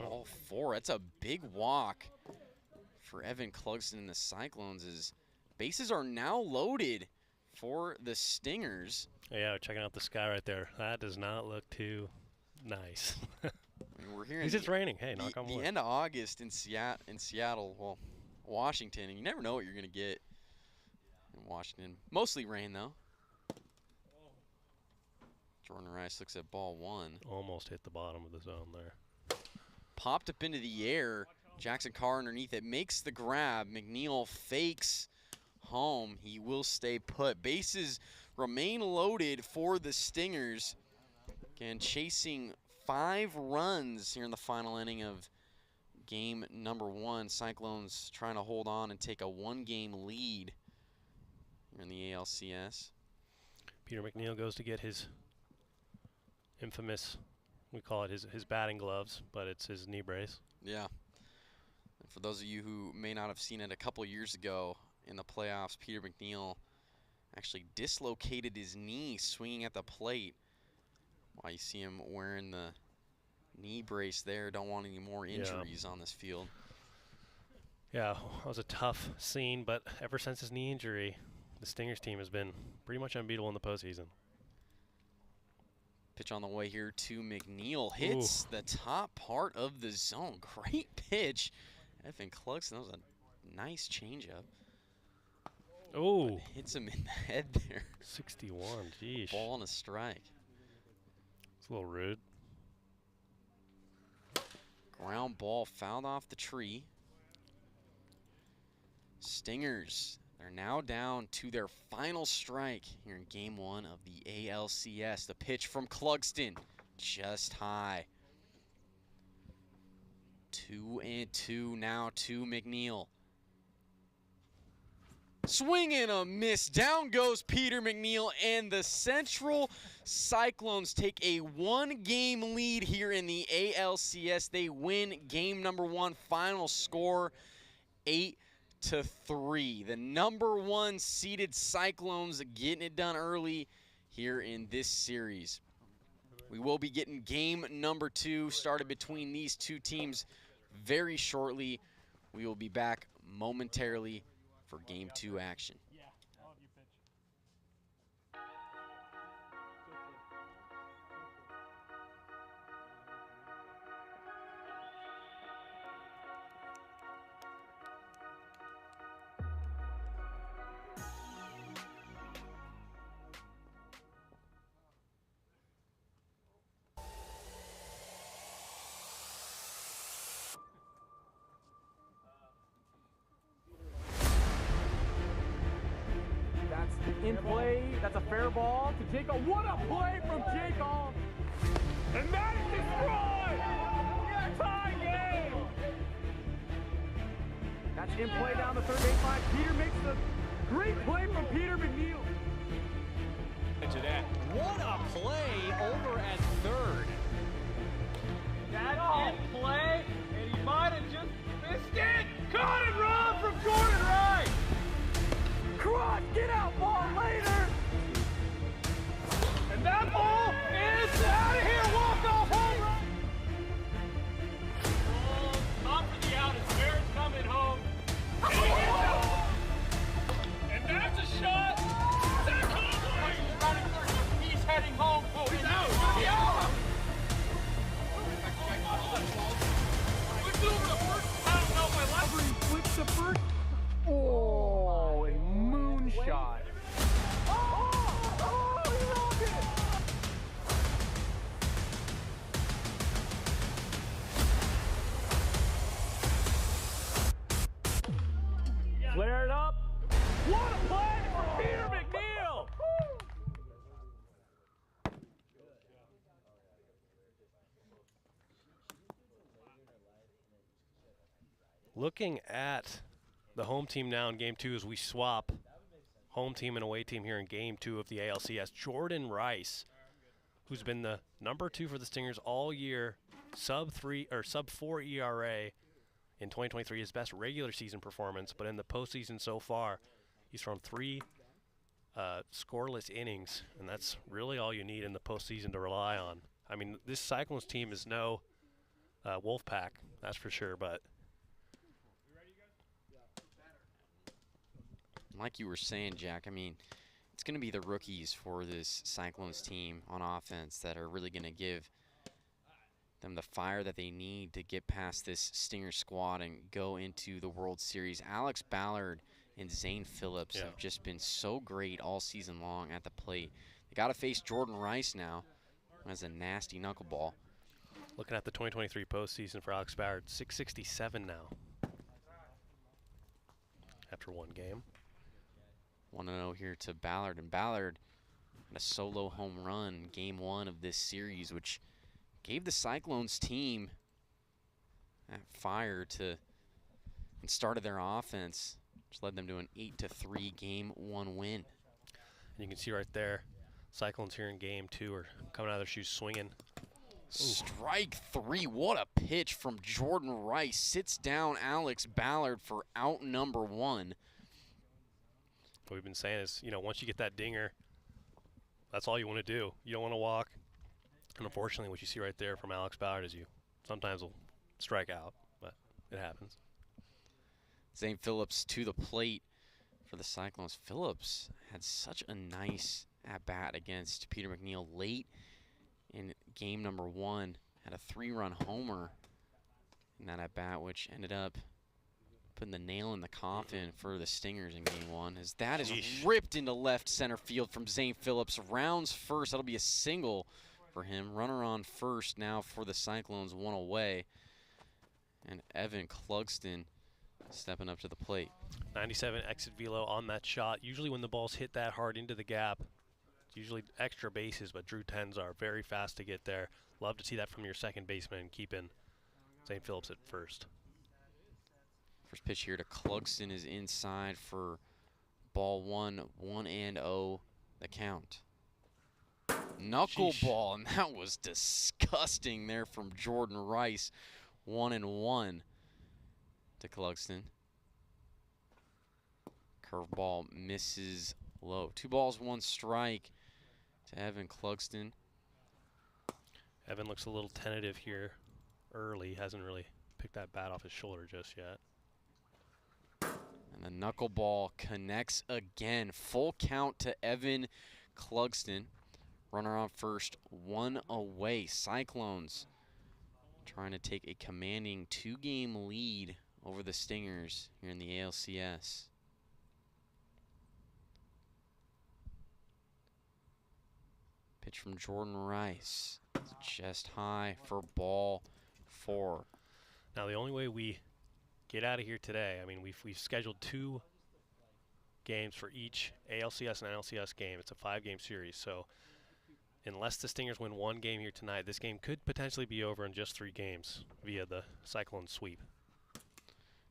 D: All four. That's a big walk for Evan Clugston and the Cyclones as bases are now loaded for the Stingers.
E: Yeah, checking out the sky right there. That does not look too nice.
D: I mean, we're here.
E: It's raining. Hey, knock on wood.
D: The end of August in Seattle, well, Washington, and you never know what you're going to get in Washington. Mostly rain, though. Jordan Rice looks at ball one.
E: Almost hit the bottom of the zone there.
D: Popped up into the air. Jackson Carr underneath it makes the grab. McNeil fakes home. He will stay put. Bases remain loaded for the Stingers. Again, chasing 5 runs here in the final inning of game number 1. Cyclones trying to hold on and take a 1-game lead here in the ALCS.
E: Peter McNeil goes to get his infamous, we call it his batting gloves, but it's his knee brace.
D: Yeah. And for those of you who may not have seen it, a couple years ago in the playoffs, Peter McNeil actually dislocated his knee swinging at the plate. Why you see him wearing the knee brace there. Don't want any more injuries on this field.
E: Yeah, it was a tough scene, but ever since his knee injury, the Stingers team has been pretty much unbeatable in the postseason.
D: Pitch on the way here to McNeil. Hits the top part of the zone. Great pitch. Evan Clugston, that was a nice changeup.
E: Oh.
D: Hits him in the head there.
E: 61, geez.
D: Ball and a strike.
E: It's a little rude.
D: Ground ball fouled off the tree. Stingers, they're now down to their final strike here in game 1 of the ALCS. The pitch from Clugston, just high. 2-2 now to McNeil. Swing and a miss. Down goes Peter McNeil, and the Central Cyclones take a 1-game lead here in the ALCS. They win game number 1. Final score 8-3. The number 1 seeded Cyclones getting it done early here in this series. We will be getting game number 2 started between these two teams very shortly. We will be back momentarily for game 2 action.
A: In play, that's a fair ball to Jacob. What a play from Jacob! And that is destroyed! Tie game! That's in play down the third base line. Peter makes the great play from Peter McNeil.
B: To that. What a play over at third.
C: That's in play, and he might have just missed it. Caught and run from Jordan Rice.
A: Cross, get out, ball later!
C: And that ball is out of here. Walk off home run. Oh, top for the out. It's Barrett's coming home. And he hits it. And that's a shot. Zach Conway. He's running third. He's heading home. Oh, he's out. He's out. Flipped over the first. I don't know if I left.
A: He flips the first. Oh, and moonshot. Oh, he rolled it. Flare it up. What a play for Peter McNeil.
E: Looking at the home team now in game 2 as we swap home team and away team here in game 2 of the ALCS. Jordan Rice, who's been the number 2 for the Stingers all year, sub-4 ERA in 2023, his best regular season performance, but in the postseason so far, he's thrown 3 scoreless innings, and that's really all you need in the postseason to rely on. I mean, this Cyclones team is no Wolfpack, that's for sure, but
D: like you were saying, Jack, I mean, it's going to be the rookies for this Cyclones team on offense that are really going to give them the fire that they need to get past this Stinger squad and go into the World Series. Alex Ballard and Zane Phillips have just been so great all season long at the plate. They got to face Jordan Rice now, who has a nasty knuckleball.
E: Looking at the 2023 postseason for Alex Ballard, 667 now after 1 game.
D: 1-0 here to Ballard, and Ballard had a solo home run game 1 of this series, which gave the Cyclones team that fire to and started their offense, which led them to an 8-3 game 1 win.
E: And you can see right there, Cyclones here in game 2 are coming out of their shoes swinging.
D: Strike 3, what a pitch from Jordan Rice. Sits down Alex Ballard for out number 1.
E: What we've been saying is, you know, once you get that dinger, that's all you want to do. You don't want to walk. And unfortunately, what you see right there from Alex Ballard is you sometimes will strike out, but it happens.
D: Zane Phillips to the plate for the Cyclones. Phillips had such a nice at-bat against Peter McNeil late in game number 1. Had a 3-run homer in that at-bat, which ended up putting the nail in the coffin for the Stingers in game 1, as that is ripped into left center field from Zane Phillips. Rounds first. That'll be a single for him. Runner on first now for the Cyclones, 1 away. And Evan Clugston stepping up to the plate.
E: 97 exit velo on that shot. Usually when the balls hit that hard into the gap, it's usually extra bases, but Drew Tens are very fast to get there. Love to see that from your second baseman, keeping Zane Phillips at first.
D: First pitch here to Clugston is inside for ball 1, 1-0 the count. Knuckleball, and that was disgusting there from Jordan Rice. 1-1 to Clugston. Curveball misses low. 2 balls, 1 strike to Evan Clugston.
E: Evan looks a little tentative here early. Hasn't really picked that bat off his shoulder just yet.
D: And the knuckleball connects again. Full count to Evan Clugston. Runner on first, 1 away. Cyclones trying to take a commanding 2-game lead over the Stingers here in the ALCS. Pitch from Jordan Rice. It's just high for ball 4.
E: Now the only way we get out of here today, I mean, we've scheduled 2 games for each ALCS and NLCS game. It's a 5-game series, so unless the Stingers win 1 game here tonight, this game could potentially be over in just 3 games via the Cyclone sweep.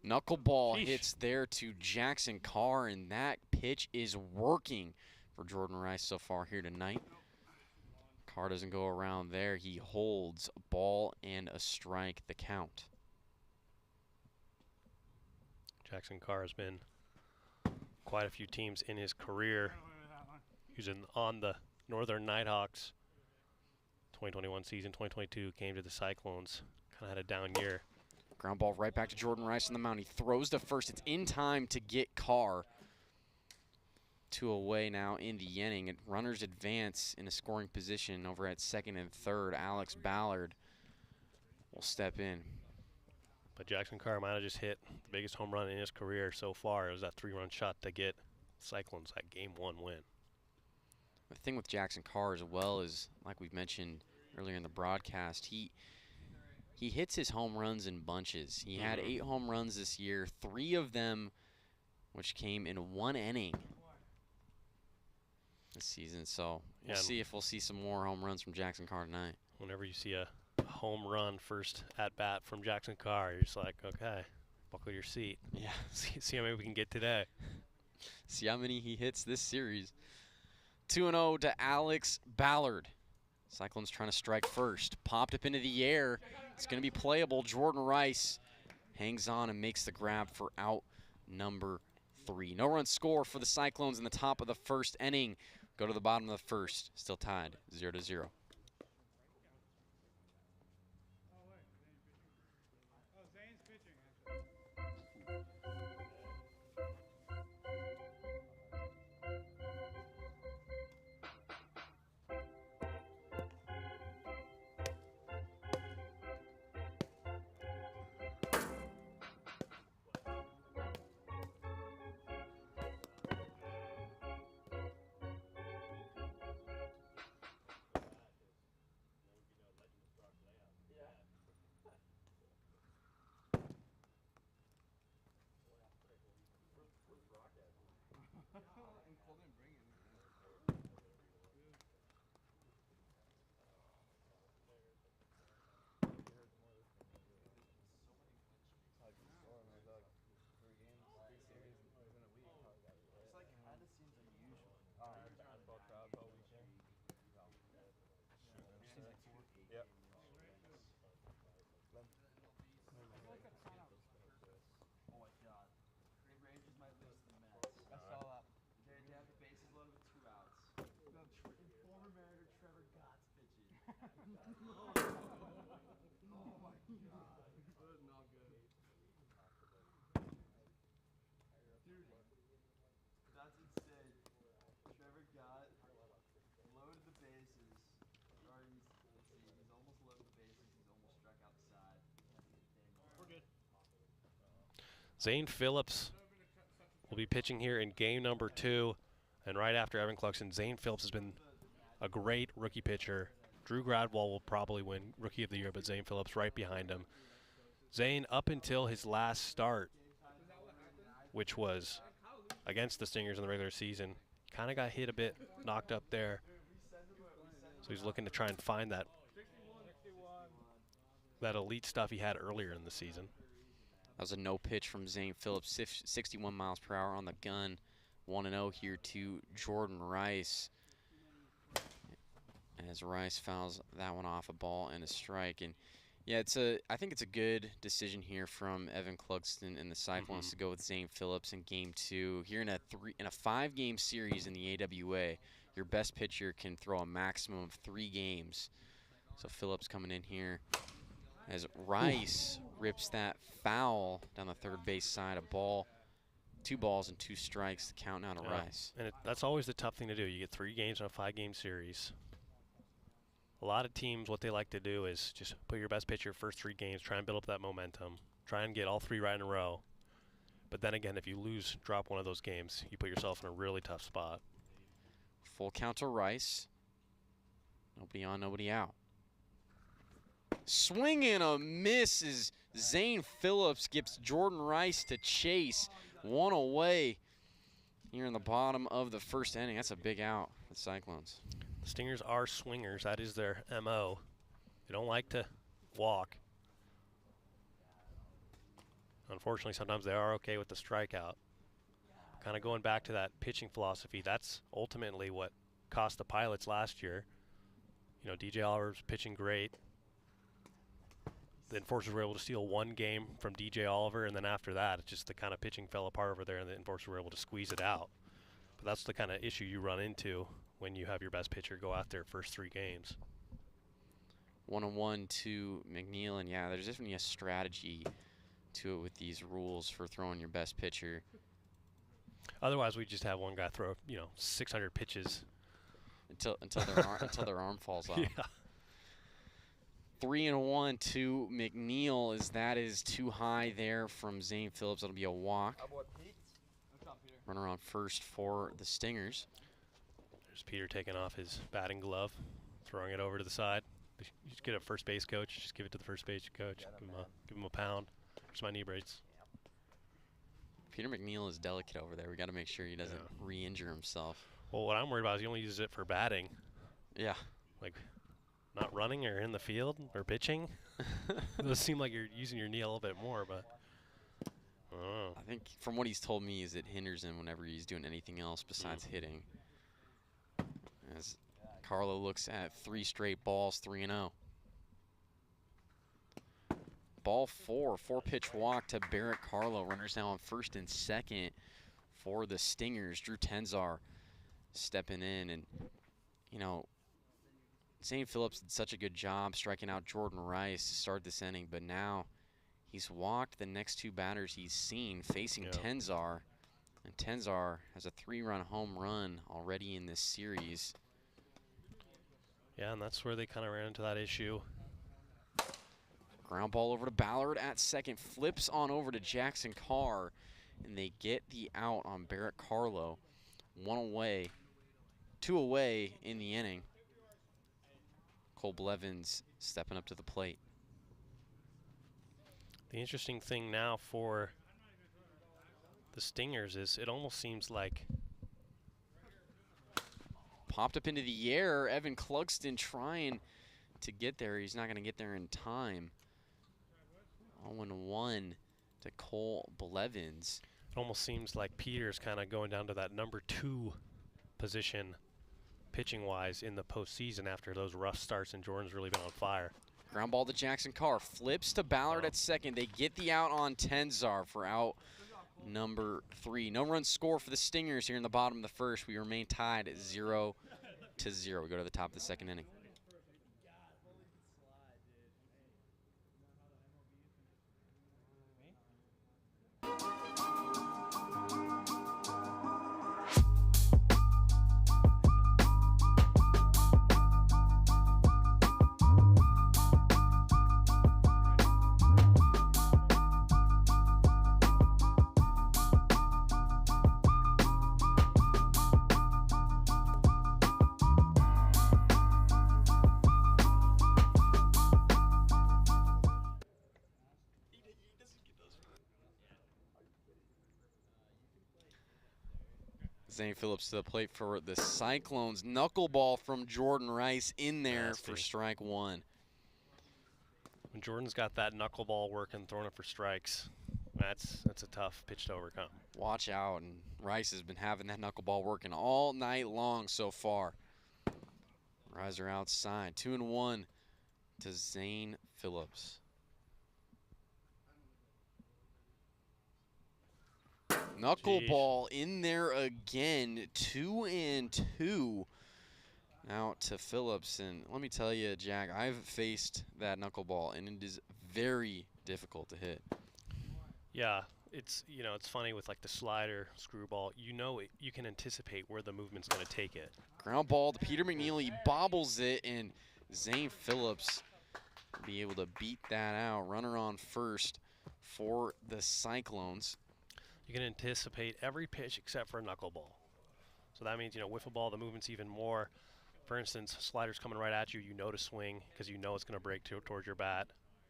D: Knuckleball hits there to Jackson Carr, and that pitch is working for Jordan Rice so far here tonight. Carr doesn't go around there. He holds a ball and a strike, the count.
E: Jackson Carr has been quite a few teams in his career. He was on the Northern Nighthawks 2021 season. 2022 came to the Cyclones. Kind of had a down year.
D: Ground ball right back to Jordan Rice on the mound. He throws to first. It's in time to get Carr. 2 away now in the inning. And runners advance in a scoring position over at second and third. Alex Ballard will step in.
E: But Jackson Carr might have just hit the biggest home run in his career so far. It was that 3-run shot to get Cyclones that game 1 win.
D: The thing with Jackson Carr as well is, like we've mentioned earlier in the broadcast, he hits his home runs in bunches. He had 8 home runs this year, 3 of them which came in 1 inning this season. So we'll see if we'll see some more home runs from Jackson Carr tonight.
E: Whenever you see a home run first at bat from Jackson Carr, you're just like, okay, buckle your seat.
D: Yeah.
E: See how many we can get today.
D: See how many he hits this series. 2-0 to Alex Ballard. Cyclones trying to strike first. Popped up into the air. It's going to be playable. Jordan Rice hangs on and makes the grab for out number 3. No run score for the Cyclones in the top of the first inning. Go to the bottom of the first. Still tied 0-0.
E: Zane Phillips will be pitching here in game number 2. And right after Evan Cluxton, Zane Phillips has been a great rookie pitcher. Drew Gradwell will probably win Rookie of the Year, but Zane Phillips right behind him. Zane, up until his last start, which was against the Stingers in the regular season, kind of got hit a bit, knocked up there. So he's looking to try and find that elite stuff he had earlier in the season.
D: That was a no pitch from Zane Phillips, 61 miles per hour on the gun. 1-0 here to Jordan Rice. As Rice fouls that one off, a ball and a strike. And yeah, I think it's a good decision here from Evan Cluxton and the Cyclones to go with Zane Phillips in game 2. Here in a 5-game series in the AWA, your best pitcher can throw a maximum of 3 games. So Phillips coming in here as Rice rips that foul down the third base side. A ball, 2 balls and 2 strikes to count now to Rice.
E: And that's always the tough thing to do. You get 3 games in a 5-game series. A lot of teams, what they like to do is just put your best pitcher first 3 games, try and build up that momentum, try and get all 3 right in a row. But then again, if you drop one of those games, you put yourself in a really tough spot.
D: Full count to Rice. Nobody on, nobody out. Swing and a miss as Zane Phillips gives Jordan Rice to chase. 1 away here in the bottom of the first inning. That's a big out for the Cyclones.
E: The Stingers are swingers. That is their MO. They don't like to walk. Unfortunately, sometimes they are okay with the strikeout. Kind of going back to that pitching philosophy, that's ultimately what cost the Pilots last year. You know, DJ Oliver's pitching great. The Enforcers were able to steal 1 game from DJ Oliver, and then after that, it's just the kind of pitching fell apart over there, and the Enforcers were able to squeeze it out. But that's the kind of issue you run into when you have your best pitcher go out there first 3 games.
D: 1-1 to McNeil, and yeah, there's definitely a strategy to it with these rules for throwing your best pitcher.
E: Otherwise, we just have one guy throw, 600 pitches
D: until their arm falls off.
E: Yeah.
D: 3-1 to McNeil, as that is too high there from Zane Phillips. That'll be a walk. Runner on first for the Stingers.
E: There's Peter taking off his batting glove, throwing it over to the side. You just get a first base coach. Just give it to the first base coach. Give him a pound. Here's my knee brace.
D: Peter McNeil is delicate over there. We got to make sure he doesn't re-injure himself.
E: Well, what I'm worried about is he only uses it for batting.
D: Yeah.
E: Like, not running or in the field or pitching. It does seem like you're using your knee a little bit more, but Oh.
D: I think from what he's told me is it hinders him whenever he's doing anything else besides hitting. As Carlo looks at 3 straight balls, 3-0. Ball 4, 4-pitch walk to Barrett Carlo. Runners now on first and second for the Stingers. Drew Tenzar stepping in, and you know, Zane Phillips did such a good job striking out Jordan Rice to start this inning, but now he's walked the next 2 batters he's seen facing Tenzar, and Tenzar has a 3-run home run already in this series.
E: Yeah, and that's where they kind of ran into that issue.
D: Ground ball over to Ballard at second, flips on over to Jackson Carr, and they get the out on Barrett Carlo. 1 away, 2 away in the inning. Cole Blevins stepping up to the plate.
E: The interesting thing now for the Stingers is it almost seems like
D: popped up into the air. Evan Clugston trying to get there. He's not going to get there in time. 0-1 to Cole Blevins.
E: It almost seems like Peter's kind of going down to that number 2 position pitching-wise in the postseason after those rough starts, and Jordan's really been on fire.
D: Ground ball to Jackson Carr. Flips to Ballard at second. They get the out on Tenzar for out number 3. No run score for the Stingers here in the bottom of the first. We remain tied at 0-0. We go to the top of the second inning. Zane Phillips to the plate for the Cyclones. Knuckleball from Jordan Rice in there for strike 1.
E: When Jordan's got that knuckleball working, throwing it for strikes, that's a tough pitch to overcome.
D: Watch out, and Rice has been having that knuckleball working all night long so far. Riser outside, 2-1 to Zane Phillips. Knuckleball in there again, 2-2 now to Phillips. And let me tell you, Jack, I've faced that knuckleball, and it is very difficult to hit.
E: Yeah, it's funny with like the slider, screwball. You can anticipate where the movement's going to take it.
D: Ground ball to Peter McNeely, bobbles it, and Zane Phillips will be able to beat that out. Runner on first for the Cyclones.
E: You can anticipate every pitch except for a knuckleball. So that means, wiffle ball, the movement's even more. For instance, slider's coming right at you, you know to swing because you know it's going to break towards your bat.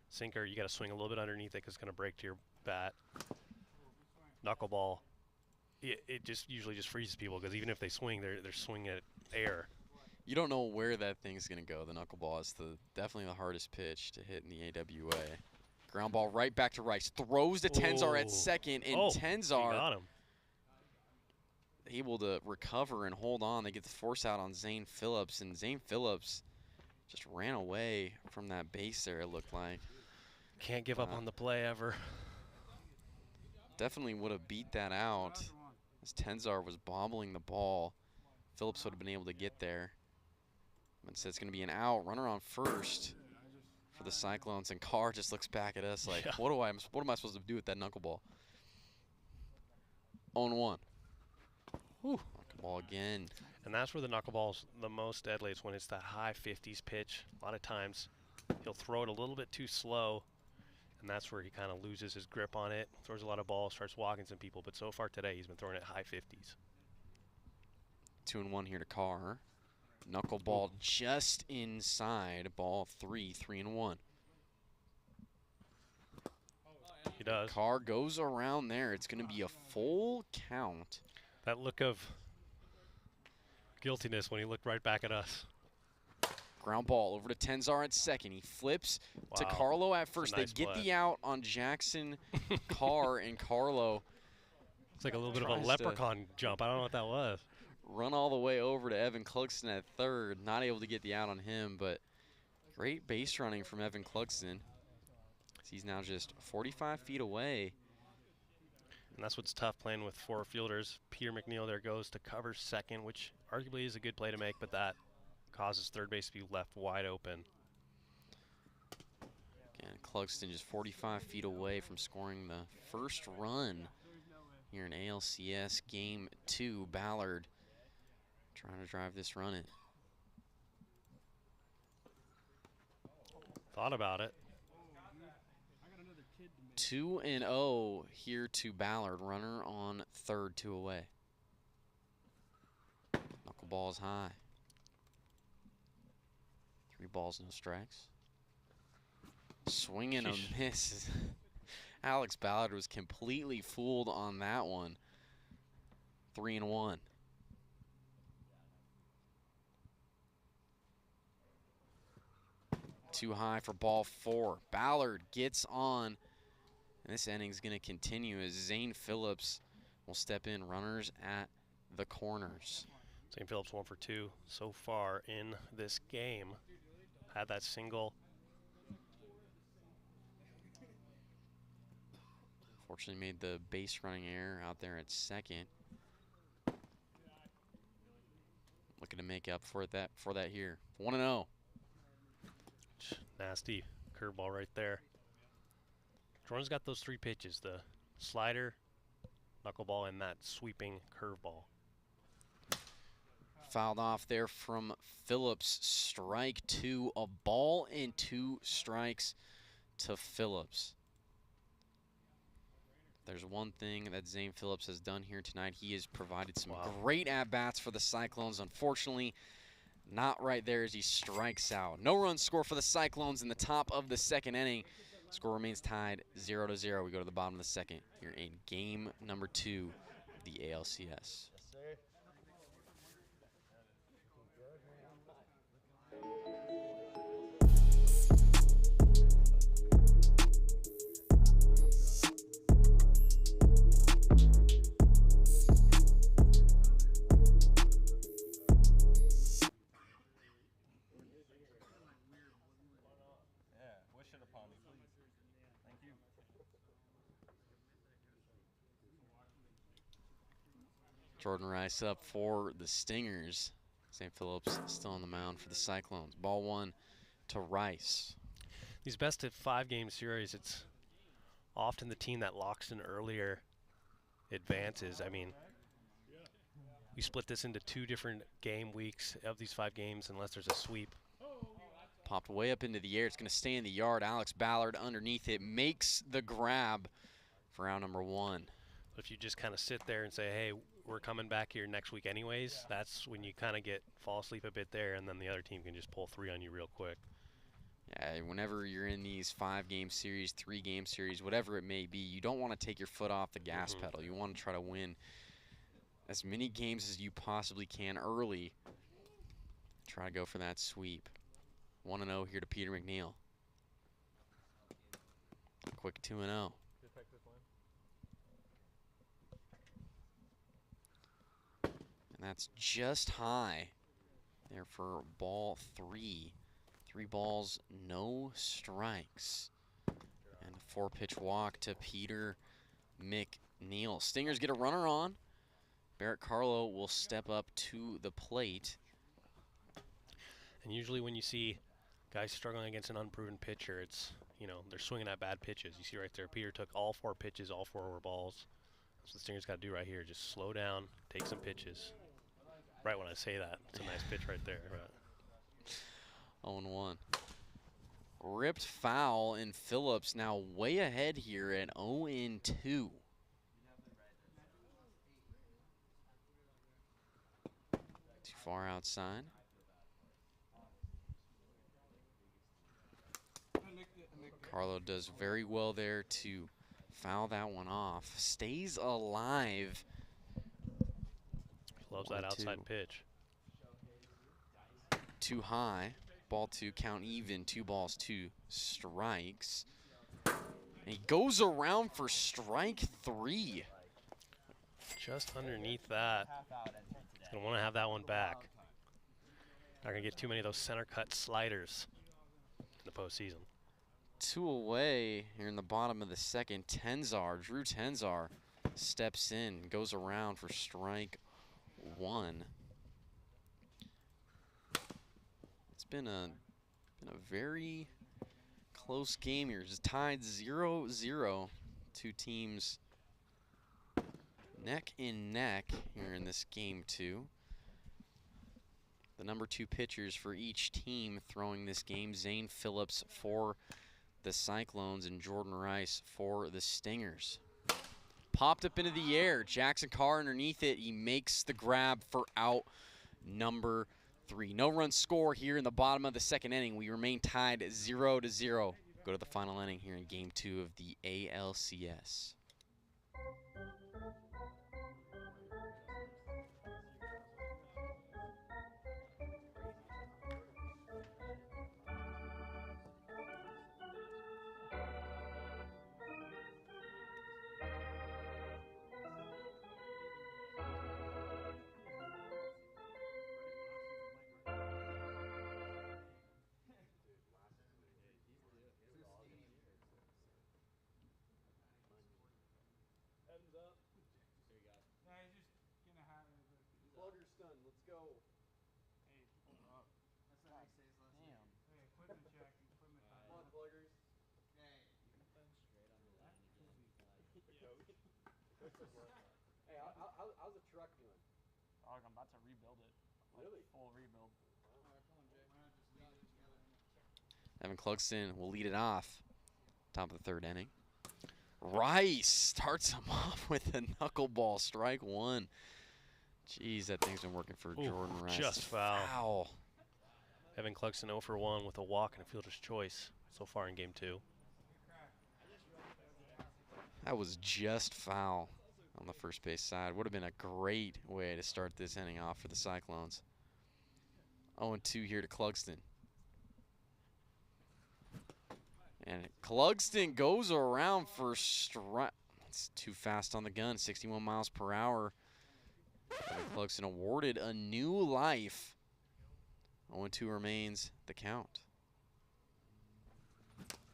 E: Sinker, you got to swing a little bit underneath it because it's going to break to your bat. Knuckleball, it just usually just freezes people because even if they swing, they're swinging at air.
D: You don't know where that thing's going to go. The knuckleball is definitely the hardest pitch to hit in the AWA. Ground ball right back to Rice. Throws to Tenzar at second, and Tenzar
E: got him.
D: Able to recover and hold on. They get the force out on Zane Phillips, and Zane Phillips just ran away from that base there, it looked like.
E: Can't give up on the play ever.
D: Definitely would have beat that out as Tenzar was bobbling the ball. Phillips would have been able to get there. But instead it's going to be an out. Runner on first for the Cyclones, and Carr just looks back at us like, what am I supposed to do with that knuckleball? 0-1. Knuckleball again.
E: And that's where the knuckleball's the most deadly. It's when it's that high 50s pitch. A lot of times he'll throw it a little bit too slow, and that's where he kind of loses his grip on it, throws a lot of balls, starts walking some people. But so far today, he's been throwing it high 50s.
D: 2-1 here to Carr. Knuckleball just inside. Ball 3, 3-1.
E: He does.
D: Carr goes around there. It's going to be a full count.
E: That look of guiltiness when he looked right back at us.
D: Ground ball over to Tenzar at second. He flips to
E: Wow.
D: Carlo at
E: That's a
D: first.
E: nice
D: They get
E: play.
D: the out on Jackson Carr, and Carlo
E: It's like a little bit of a
D: tries to
E: leprechaun jump. I don't know what that was.
D: run all the way over to Evan Cluxton at third. Not able to get the out on him, but great base running from Evan Cluxton. He's now just 45 feet away.
E: And that's what's tough playing with four fielders. Peter McNeil there goes to cover second, which arguably is a good play to make, but that causes third base to be left wide open.
D: Again, Cluxton just 45 feet away from scoring the first run here in ALCS Game 2. Ballard trying to drive this run in.
E: Thought about it.
D: 2-0 here to Ballard. Runner on third, 2 away. Knuckleball is high. 3 balls, no strikes. Swing and a miss. Alex Ballard was completely fooled on that one. 3-1. Too high for ball 4. Ballard gets on. And this inning's going to continue as Zane Phillips will step in. Runners at the corners.
E: Zane Phillips 1 for 2 so far in this game. Had that single.
D: Fortunately made the base running error out there at second. Looking to make up for that here. 1-0.
E: Nasty curveball right there. Jordan's got those 3 pitches, the slider, knuckleball, and that sweeping curveball.
D: Fouled off there from Phillips. Strike 2. A ball and 2 strikes to Phillips. There's one thing that Zane Phillips has done here tonight. He has provided some great at-bats for the Cyclones. Unfortunately, not right there as he strikes out. No run score for the Cyclones in the top of the second inning. Score remains tied 0-0. We go to the bottom of the second here in game number 2 of the ALCS. Jordan Rice up for the Stingers. St. Phillips still on the mound for the Cyclones. Ball 1 to Rice.
E: These best of 5 game series, it's often the team that locks in earlier advances. I mean, we split this into 2 different game weeks of these 5 games unless there's a sweep.
D: Popped way up into the air. It's going to stay in the yard. Alex Ballard underneath it makes the grab for out number 1.
E: But if you just kind of sit there and say, hey, we're coming back here next week anyways, that's when you kind of fall asleep a bit there, and then the other team can just pull 3 on you real quick.
D: Yeah, whenever you're in these 5 game series, 3 game series, whatever it may be, you don't want to take your foot off the gas pedal. You want to try to win as many games as you possibly can early. Try to go for that sweep. 1-0 here to Peter McNeil. Quick 2-0. And that's just high there for ball 3. 3 balls, no strikes. And a 4-pitch walk to Peter McNeil. Stingers get a runner on. Barrett Carlo will step up to the plate.
E: And usually when you see guys struggling against an unproven pitcher, it's, you know, they're swinging at bad pitches. You see right there, Peter took all 4 pitches, all 4 were balls. That's what the Stingers got to do right here. Just slow down, take some pitches. Right when I say that, it's a nice pitch right there. Right.
D: 0-1. Ripped foul, and Phillips now way ahead here at 0-2. Too far outside. Carlo does very well there to foul that one off. Stays alive.
E: Loves that outside pitch.
D: Too high. ball 2, count even, 2 balls, 2 strikes. And he goes around for strike 3.
E: Just underneath that. He's going to want to have that one back. Not going to get too many of those center cut sliders in the postseason.
D: 2 away here in the bottom of the second. Drew Tenzar steps in, goes around for strike 1. It's been a very close game here. Just tied 0-0. 2 teams neck and neck here in this game 2. The number 2 pitchers for each team throwing this game: Zane Phillips for the Cyclones and Jordan Rice for the Stingers. Popped up into the air. Jackson Carr underneath it. He makes the grab for out number 3. No run score here in the bottom of the second inning. We remain tied 0-0. Go to the final inning here in game 2 of the ALCS. Let's go.
C: Hey, hold up. That's what I say. Damn. Hey, equipment check. Equipment time.
D: Come on, pluggers.
C: Hey.
D: Hey, how's the truck doing?
C: Dog, I'm about to rebuild it. Like,
D: Really?
C: full rebuild.
D: Evan Clugston will lead it off. Top of the third inning. Rice starts him off with a knuckleball, strike 1. Jeez, that thing's been working for Jordan Rice.
E: Just foul. Evan Clugston 0 for 1 with a walk and a fielder's choice so far in game 2.
D: That was just foul on the first base side. Would have been a great way to start this inning off for the Cyclones. 0-2 here to Clugston. And Clugston goes around for strike. It's too fast on the gun, 61 miles per hour. Clugston awarded a new life. 0-2 remains the count.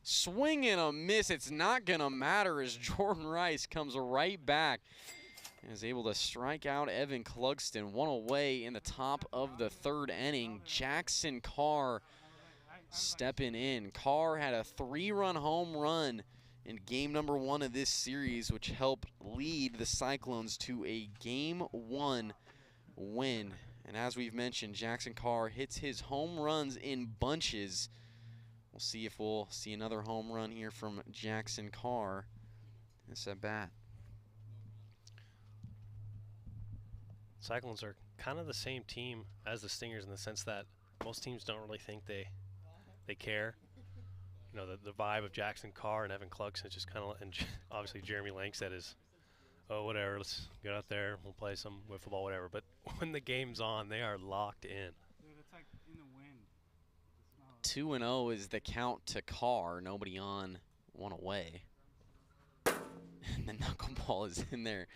D: Swing and a miss. It's not going to matter as Jordan Rice comes right back and is able to strike out Evan Clugston. 1 away in the top of the third inning. Jackson Carr stepping in. Carr had a 3-run home run in game number 1 of this series, which helped lead the Cyclones to a game 1 win. And as we've mentioned, Jackson Carr hits his home runs in bunches. We'll see if we'll see another home run here from Jackson Carr. This at bat.
E: Cyclones are kind of the same team as the Stingers in the sense that most teams don't really think they care. You know, the vibe of Jackson Carr and Evan Clugston is just kind of, and obviously Jeremy Langstead is, oh, whatever, let's get out there, we'll play some wiffle ball, whatever. But when the game's on, they are locked in.
C: Dude, it's like in the wind.
D: 2-0 is the count to Carr. Nobody on, 1 away. And the knuckleball is in there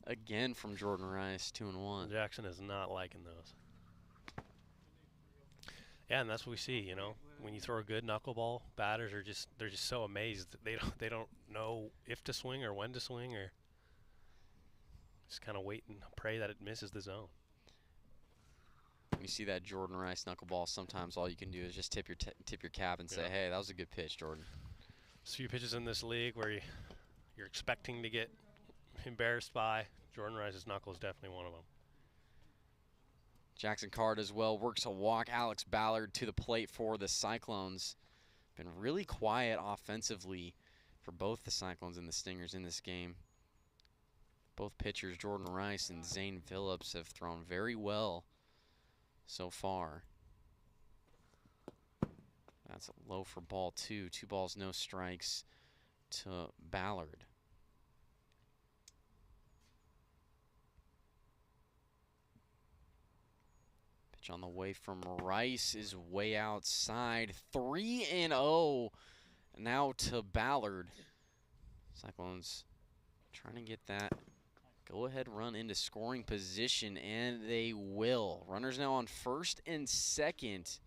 D: again from Jordan Rice, 2-1.
E: Jackson is not liking those. Yeah, and that's what we see, you know. When you throw a good knuckleball, batters are they're just so amazed that they don't know if to swing or when to swing, or just kind of wait and pray that it misses the zone.
D: When you see that Jordan Rice knuckleball, sometimes all you can do is just tip your cap and say, hey, that was a good pitch, Jordan.
E: There's a few pitches in this league where you're expecting to get embarrassed by. Jordan Rice's knuckle is definitely one of them.
D: Jackson Carr as well works a walk. Alex Ballard to the plate for the Cyclones. Been really quiet offensively for both the Cyclones and the Stingers in this game. Both pitchers, Jordan Rice and Zane Phillips, have thrown very well so far. That's low for ball 2. 2 balls, no strikes to Ballard. Pitch on the way from Rice is way outside. 3-0 now to Ballard. Cyclones trying to get that go-ahead run into scoring position, and they will. Runners now on first and second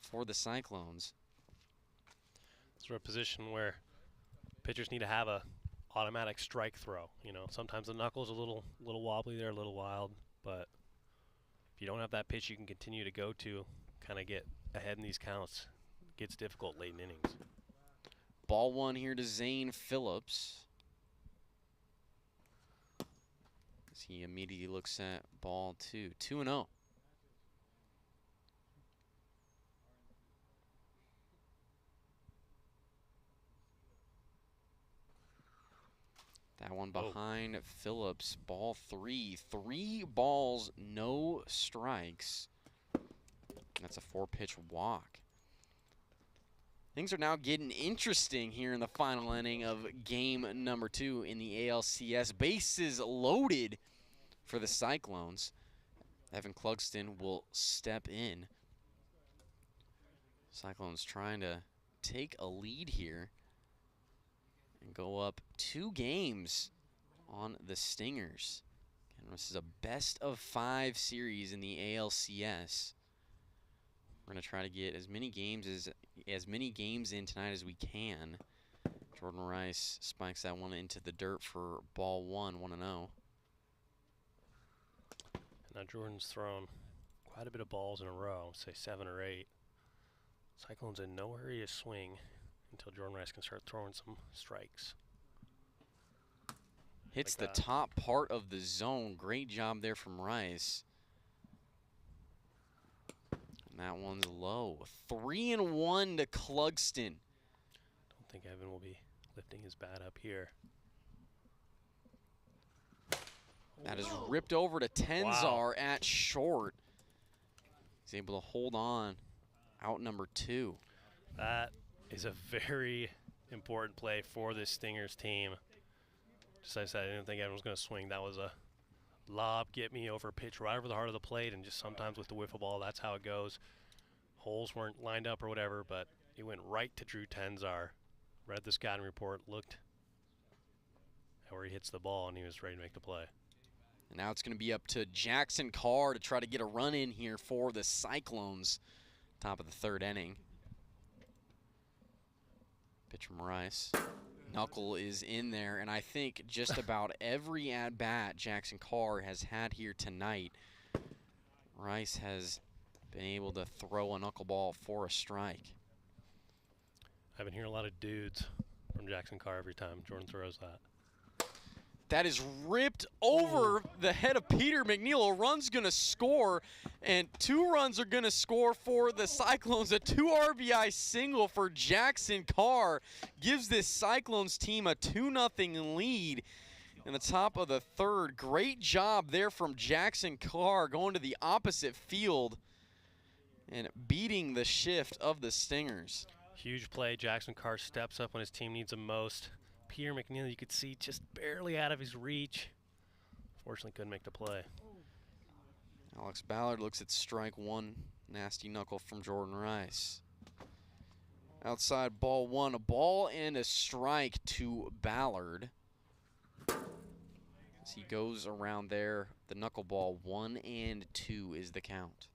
D: for the Cyclones.
E: It's a position where pitchers need to have a automatic strike throw. You know, sometimes the knuckle's a little wobbly there, a little wild, but if you don't have that pitch you can continue to go to, kind of get ahead in these counts, it gets difficult late in innings.
D: Ball one here to Zane Phillips. As he immediately looks at ball two. 2-0. That one behind Phillips. Ball three. 3 balls, no strikes. That's a 4-pitch walk. Things are now getting interesting here in the final inning of game number 2 in the ALCS. Bases loaded for the Cyclones. Evan Clugston will step in. Cyclones trying to take a lead here and go up 2 games on the Stingers. And this is a best-of-5 series in the ALCS. We're going to try to get as many games in tonight as we can. Jordan Rice spikes that one into the dirt for ball 1, 1-0.
E: Now Jordan's thrown quite a bit of balls in a row, say 7 or 8. Cyclones in no hurry to swing until Jordan Rice can start throwing some strikes.
D: Hits
E: like
D: the top part of the zone. Great job there from Rice. And that one's low. 3-1 to Clugston.
E: Don't think Evan will be lifting his bat up here.
D: That is ripped over to Tenzar at short. He's able to hold on. Out number 2.
E: That is a very important play for this Stingers team. Just like I said, I didn't think Evan was going to swing. That was a lob, get me over pitch right over the heart of the plate, and just sometimes with the wiffle ball, that's how it goes. Holes weren't lined up or whatever, but it went right to Drew Tenzar. Read the scouting report, looked at where he hits the ball, and he was ready to make the play.
D: And now it's going to be up to Jackson Carr to try to get a run in here for the Cyclones. Top of the 3rd inning. Pitch from Rice. Knuckle is in there, and I think just about every at-bat Jackson Carr has had here tonight, Rice has been able to throw a knuckleball for a strike.
E: I've been hearing a lot of dudes from Jackson Carr every time Jordan throws that.
D: That is ripped over the head of Peter McNeil. A run's going to score, and 2 runs are going to score for the Cyclones. A 2 RBI single for Jackson Carr gives this Cyclones team a 2-0 lead in the top of the 3rd. Great job there from Jackson Carr going to the opposite field and beating the shift of the Stingers.
E: Huge play. Jackson Carr steps up when his team needs him most. Peter McNeil, you could see just barely out of his reach. Fortunately, couldn't make the play.
D: Alex Ballard looks at strike 1. Nasty knuckle from Jordan Rice. Outside ball 1, a ball and a strike to Ballard. As he goes around there, the knuckleball 1-2 is the count.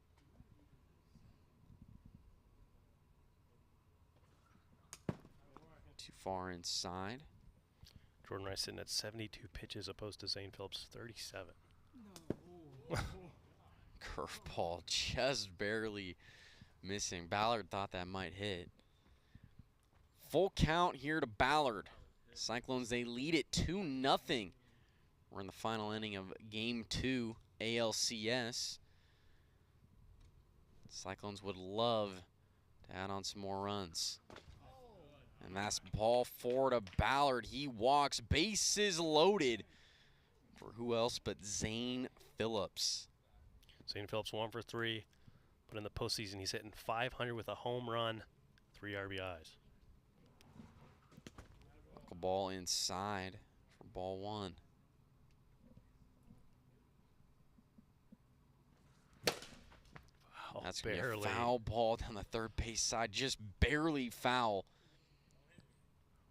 D: Too far inside.
E: Jordan Rice sitting at 72 pitches opposed to Zane Phillips' 37.
D: Curveball just barely missing. Ballard thought that might hit. Full count here to Ballard. Cyclones, they lead it 2-0. We're in the final inning of Game 2 ALCS. Cyclones would love to add on some more runs. And that's ball 4 to Ballard. He walks, bases loaded for who else but Zane Phillips.
E: Zane Phillips 1 for 3, but in the postseason he's hitting .500 with a home run, 3 RBIs.
D: Knuckleball inside for ball 1.
E: Oh,
D: That's going to be a
E: barely.
D: foul ball down the third base side, just barely foul.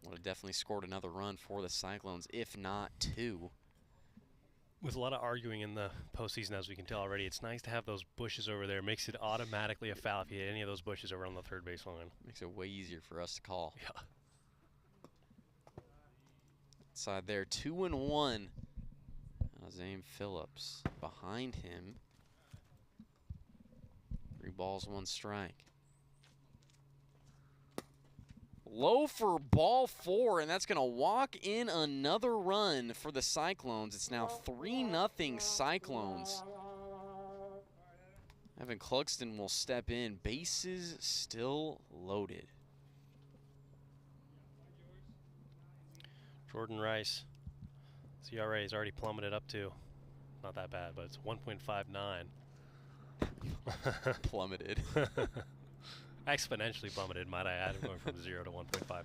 D: Would have definitely scored another run for the Cyclones, if not two.
E: With a lot of arguing in the postseason, as we can tell already, it's nice to have those bushes over there. Makes it automatically a foul if you hit any of those bushes over on the third base line.
D: Makes it way easier for us to call.
E: Yeah.
D: Side there, 2-1. Zane Phillips behind him. 3 balls, 1 strike. Low for ball 4, and that's going to walk in another run for the Cyclones. It's now 3-0 Cyclones. Evan Clugston will step in. Bases still loaded.
E: Jordan Rice. ERA has already plummeted up to, not that bad, but it's 1.59.
D: Plummeted.
E: Exponentially plummeted, might I add, going from 0 to 1.59.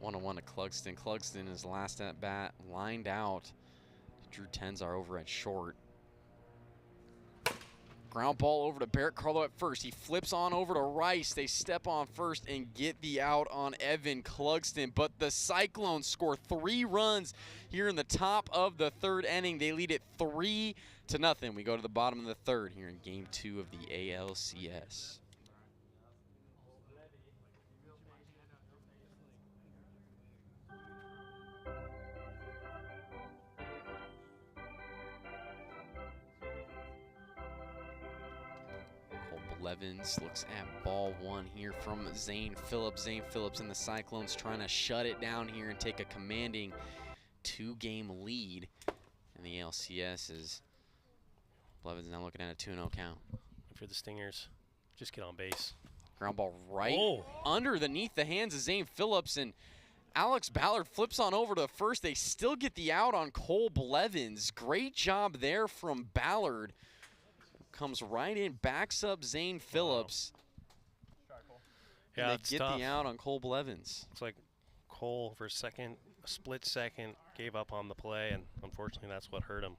D: 1-1 to Clugston. Clugston, his last at bat, lined out. Drew Tenzar over at short. Ground ball over to Barrett Carlo at first. He flips on over to Rice. They step on first and get the out on Evan Clugston. But the Cyclones score 3 runs here in the top of the 3rd inning. They lead it 3-0. We go to the bottom of the 3rd here in Game 2 of the ALCS. Levins looks at ball 1 here from Zane Phillips. Zane Phillips and the Cyclones trying to shut it down here and take a commanding 2-game lead. And the ALCS is Levins now looking at a 2-0 count.
E: For the Stingers, just get on base.
D: Ground ball right underneath the hands of Zane Phillips, and Alex Ballard flips on over to first. They still get the out on Cole Blevins. Great job there from Ballard. Comes right in, backs up Zane Phillips.
E: Yeah,
D: they
E: it's
D: get
E: tough.
D: the out on Cole Blevins.
E: It's like Cole, for a split second, gave up on the play, and unfortunately that's what hurt him.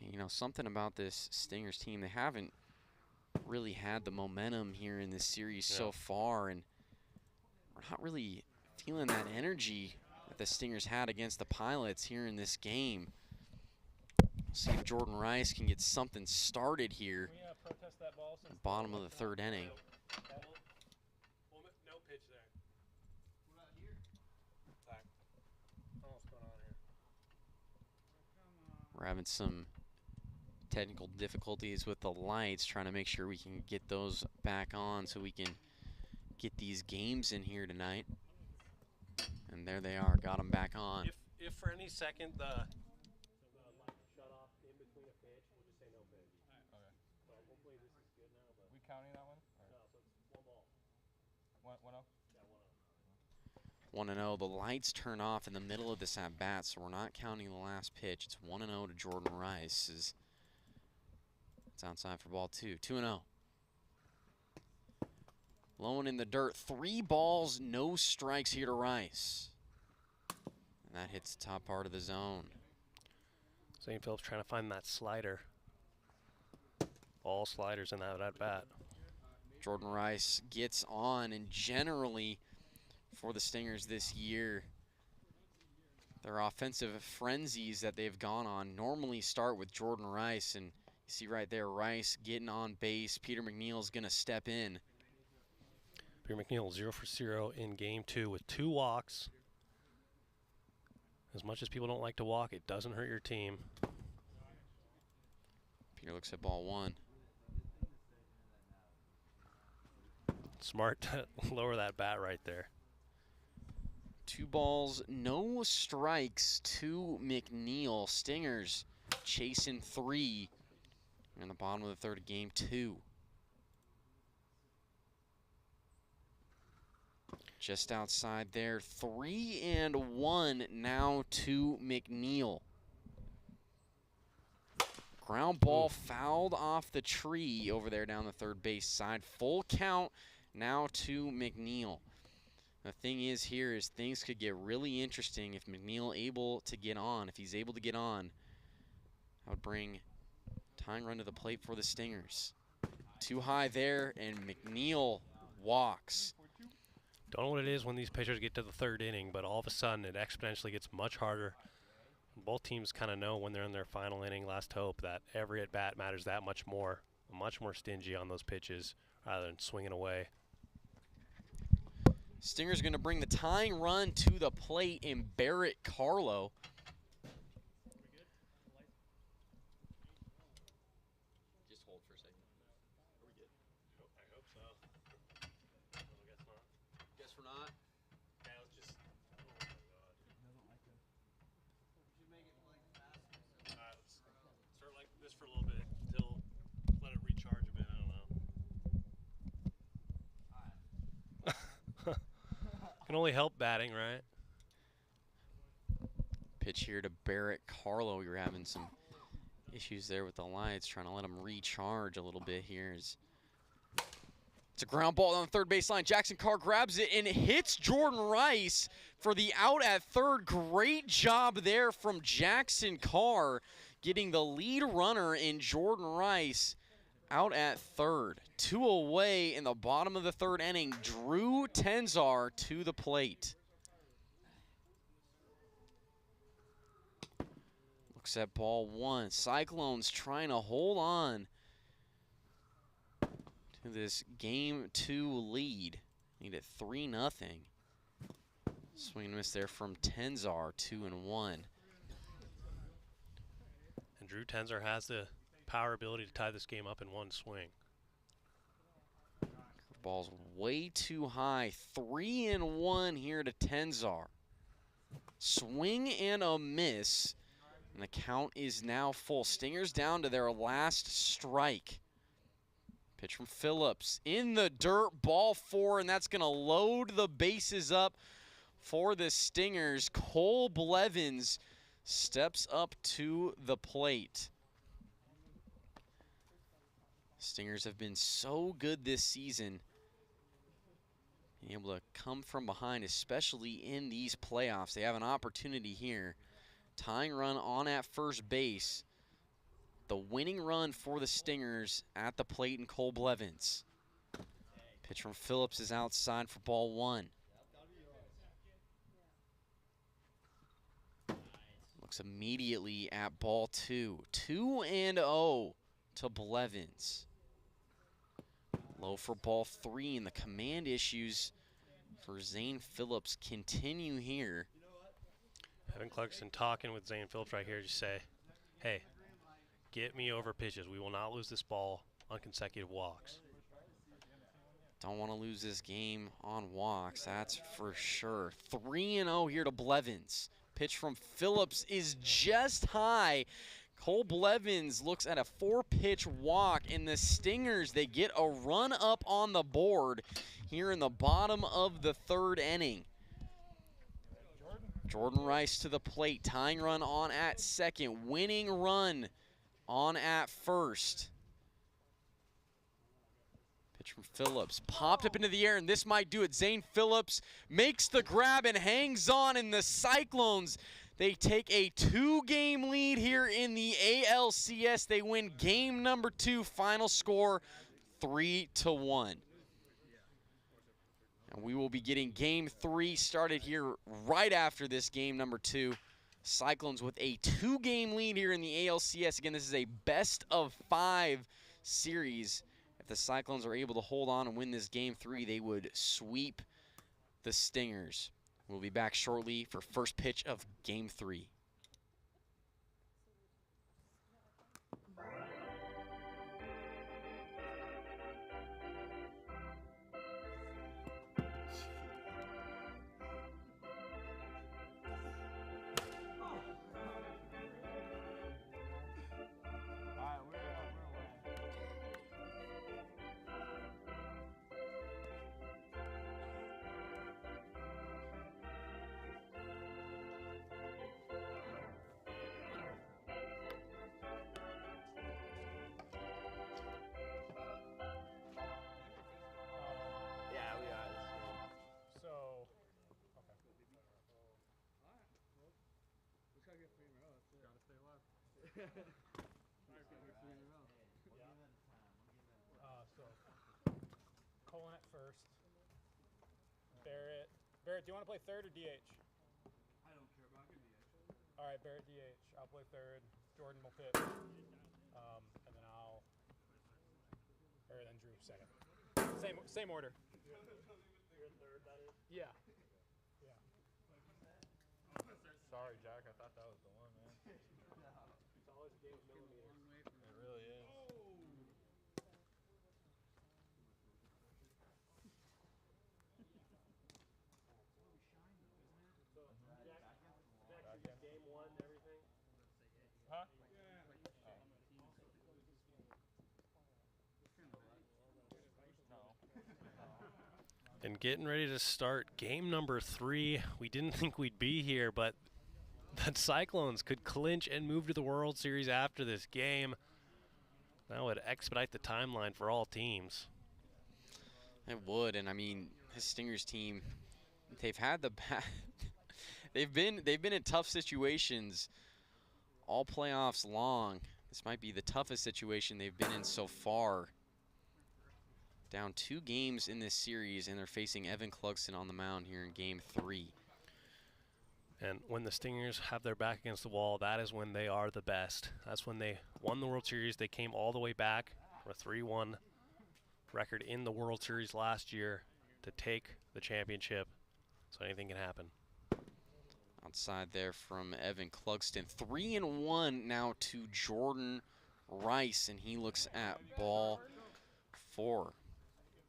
D: You know, something about this Stingers team, they haven't really had the momentum here in this series so far, and we're not really feeling that energy that the Stingers had against the Pilots here in this game. See if Jordan Rice can get something started here. Bottom of the 3rd inning.
E: No pitch there.
D: We're having some technical difficulties with the lights, trying to make sure we can get those back on so we can get these games in here tonight. And there they are, got them back on.
E: If for any second the
C: Counting that one?
E: No, so it's 1 ball.
C: 1-0?
D: 1-0. The lights turn off in the middle of this at bat, so we're not counting the last pitch. It's 1-0 to Jordan Rice. It's outside for ball 2. 2-0. Low in the dirt. 3 balls, no strikes here to Rice. And that hits the top part of the zone.
E: Zane Phillips trying to find that slider. All sliders in that at bat.
D: Jordan Rice gets on, and generally for the Stingers this year, their offensive frenzies that they've gone on normally start with Jordan Rice, and you see right there Rice getting on base. Peter McNeil's going to step in.
E: Peter McNeil 0 for 0 in Game 2 with 2 walks. As much as people don't like to walk, it doesn't hurt your team.
D: Peter looks at ball 1.
E: Smart to lower that bat right there.
D: 2 balls, no strikes to McNeil. Stingers chasing 3 in the bottom of the 3rd of Game 2. Just outside there, 3-1 now to McNeil. Ground ball fouled off the tree over there down the 3rd base side. Full count now to McNeil. The thing is here is things could get really interesting if McNeil able to get on. If he's able to get on, that would bring tying run to the plate for the Stingers. Too high there, and McNeil walks.
E: Don't know what it is when these pitchers get to the third inning, but all of a sudden it exponentially gets much harder. Both teams kind of know when they're in their final inning, last hope, that every at-bat matters that much more stingy on those pitches rather than swinging away.
D: Stinger's going to bring the tying run to the plate in Barrett Carlo. Just hold for a second. Are we good?
E: I hope so. I guess not.
D: Guess we're not.
E: Yeah, let's just. Oh my God. Let's start like this for a little bit until let it recharge a bit. I don't know. Can only help batting, right?
D: Pitch here to Barrett Carlo. We were having some issues there with the lights, trying to let him recharge a little bit here. It's a ground ball on the third baseline. Jackson Carr grabs it and hits Jordan Rice for the out at third. Great job there from Jackson Carr, getting the lead runner in Jordan Rice out at third. 2 away in the bottom of the third inning. Drew Tenzar to the plate. Looks at ball 1. Cyclones trying to hold on to this game 2 lead. Need it 3-0. Swing and miss there from Tenzar, 2-1.
E: And Drew Tenzar has the power ability to tie this game up in one swing.
D: Ball's way too high. 3-1 here to Tenzar. Swing and a miss. And the count is now full. Stingers down to their last strike. Pitch from Phillips in the dirt, ball 4, and that's going to load the bases up for the Stingers. Cole Blevins steps up to the plate. Stingers have been so good this season, being able to come from behind, especially in these playoffs. They have an opportunity here. Tying run on at first base. The winning run for the Stingers at the plate in Cole Blevins. Pitch from Phillips is outside for ball 1. Looks immediately at ball 2. 2-0 to Blevins. Low for ball 3, and the command issues for Zane Phillips continue here.
E: Evan Clarkson talking with Zane Phillips right here. Just say, hey, get me over pitches. We will not lose this ball on consecutive walks.
D: Don't want to lose this game on walks, that's for sure. 3-0 here to Blevins. Pitch from Phillips is just high. Cole Blevins looks at a 4-pitch walk, and the Stingers, they get a run up on the board here in the bottom of the third inning. Jordan Rice to the plate, tying run on at second, winning run on at first. Pitch from Phillips, popped up into the air, and this might do it. Zane Phillips makes the grab and hangs on, and the Cyclones, they take a 2-game lead here in the ALCS. They win game number 2, final score 3-1. And we will be getting game 3 started here right after this game number 2. Cyclones with a 2-game lead here in the ALCS. Again, this is a best-of-5 series. If the Cyclones are able to hold on and win this game 3, they would sweep the Stingers. We'll be back shortly for first pitch of game 3.
F: So Colin at first. Barrett. Barrett, do you want to play third or DH?
C: I don't care about getting the edge.
F: All right, Barrett DH. I'll play third. Jordan will pitch. And then then Drew second. Same order.
E: You're third, that is?
F: Yeah.
C: Sorry, Jack. I thought that was the one, man.
E: It's always a game of millimeters.
C: It really is.
E: Jack, game one, everything?
C: Huh?
E: And getting ready to start game number 3. We didn't think we'd be here, but the Cyclones could clinch and move to the World Series after this game. That would expedite the timeline for all teams.
D: It would, and I mean, his Stingers team, they've had the they've been in tough situations all playoffs long. This might be the toughest situation they've been in so far. Down 2 games in this series, and they're facing Evan Clugston on the mound here in game 3.
E: And when the Stingers have their back against the wall, that is when they are the best. That's when they won the World Series. They came all the way back for a 3-1 record in the World Series last year to take the championship. So anything can happen.
D: Outside there from Evan Clugston. 3-1 now to Jordan Rice, and he looks at ball 4.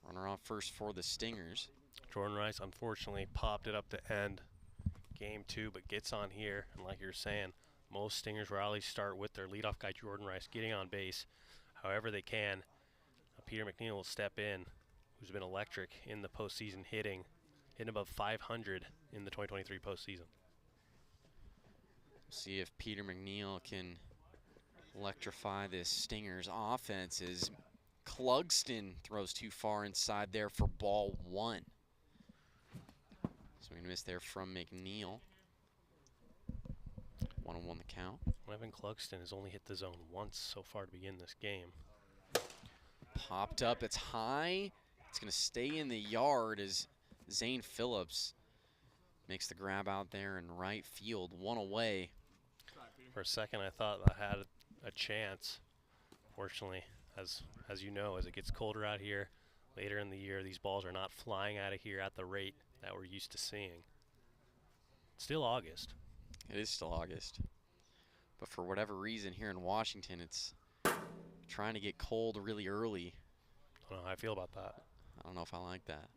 D: Runner on first for the Stingers.
E: Jordan Rice unfortunately popped it up to end game 2, but gets on here. And like you're saying, most Stingers rallies start with their leadoff guy, Jordan Rice, getting on base however they can. Peter McNeil will step in, who's been electric in the postseason, hitting above 500 in the 2023 postseason.
D: See if Peter McNeil can electrify this Stingers offense as Clugston throws too far inside there for ball 1. So we missed there from McNeil. 1-1 the count.
E: Evan Clugston has only hit the zone once so far to begin this game.
D: Popped up, it's high. It's gonna stay in the yard as Zane Phillips makes the grab out there in right field, 1 away.
E: For a second I thought I had a chance. Fortunately, as you know, as it gets colder out here later in the year, these balls are not flying out of here at the rate that we're used to seeing. It's still August.
D: It is still August. But for whatever reason here in Washington, it's trying to get cold really early.
E: I don't know how I feel about that.
D: I don't know if I like that.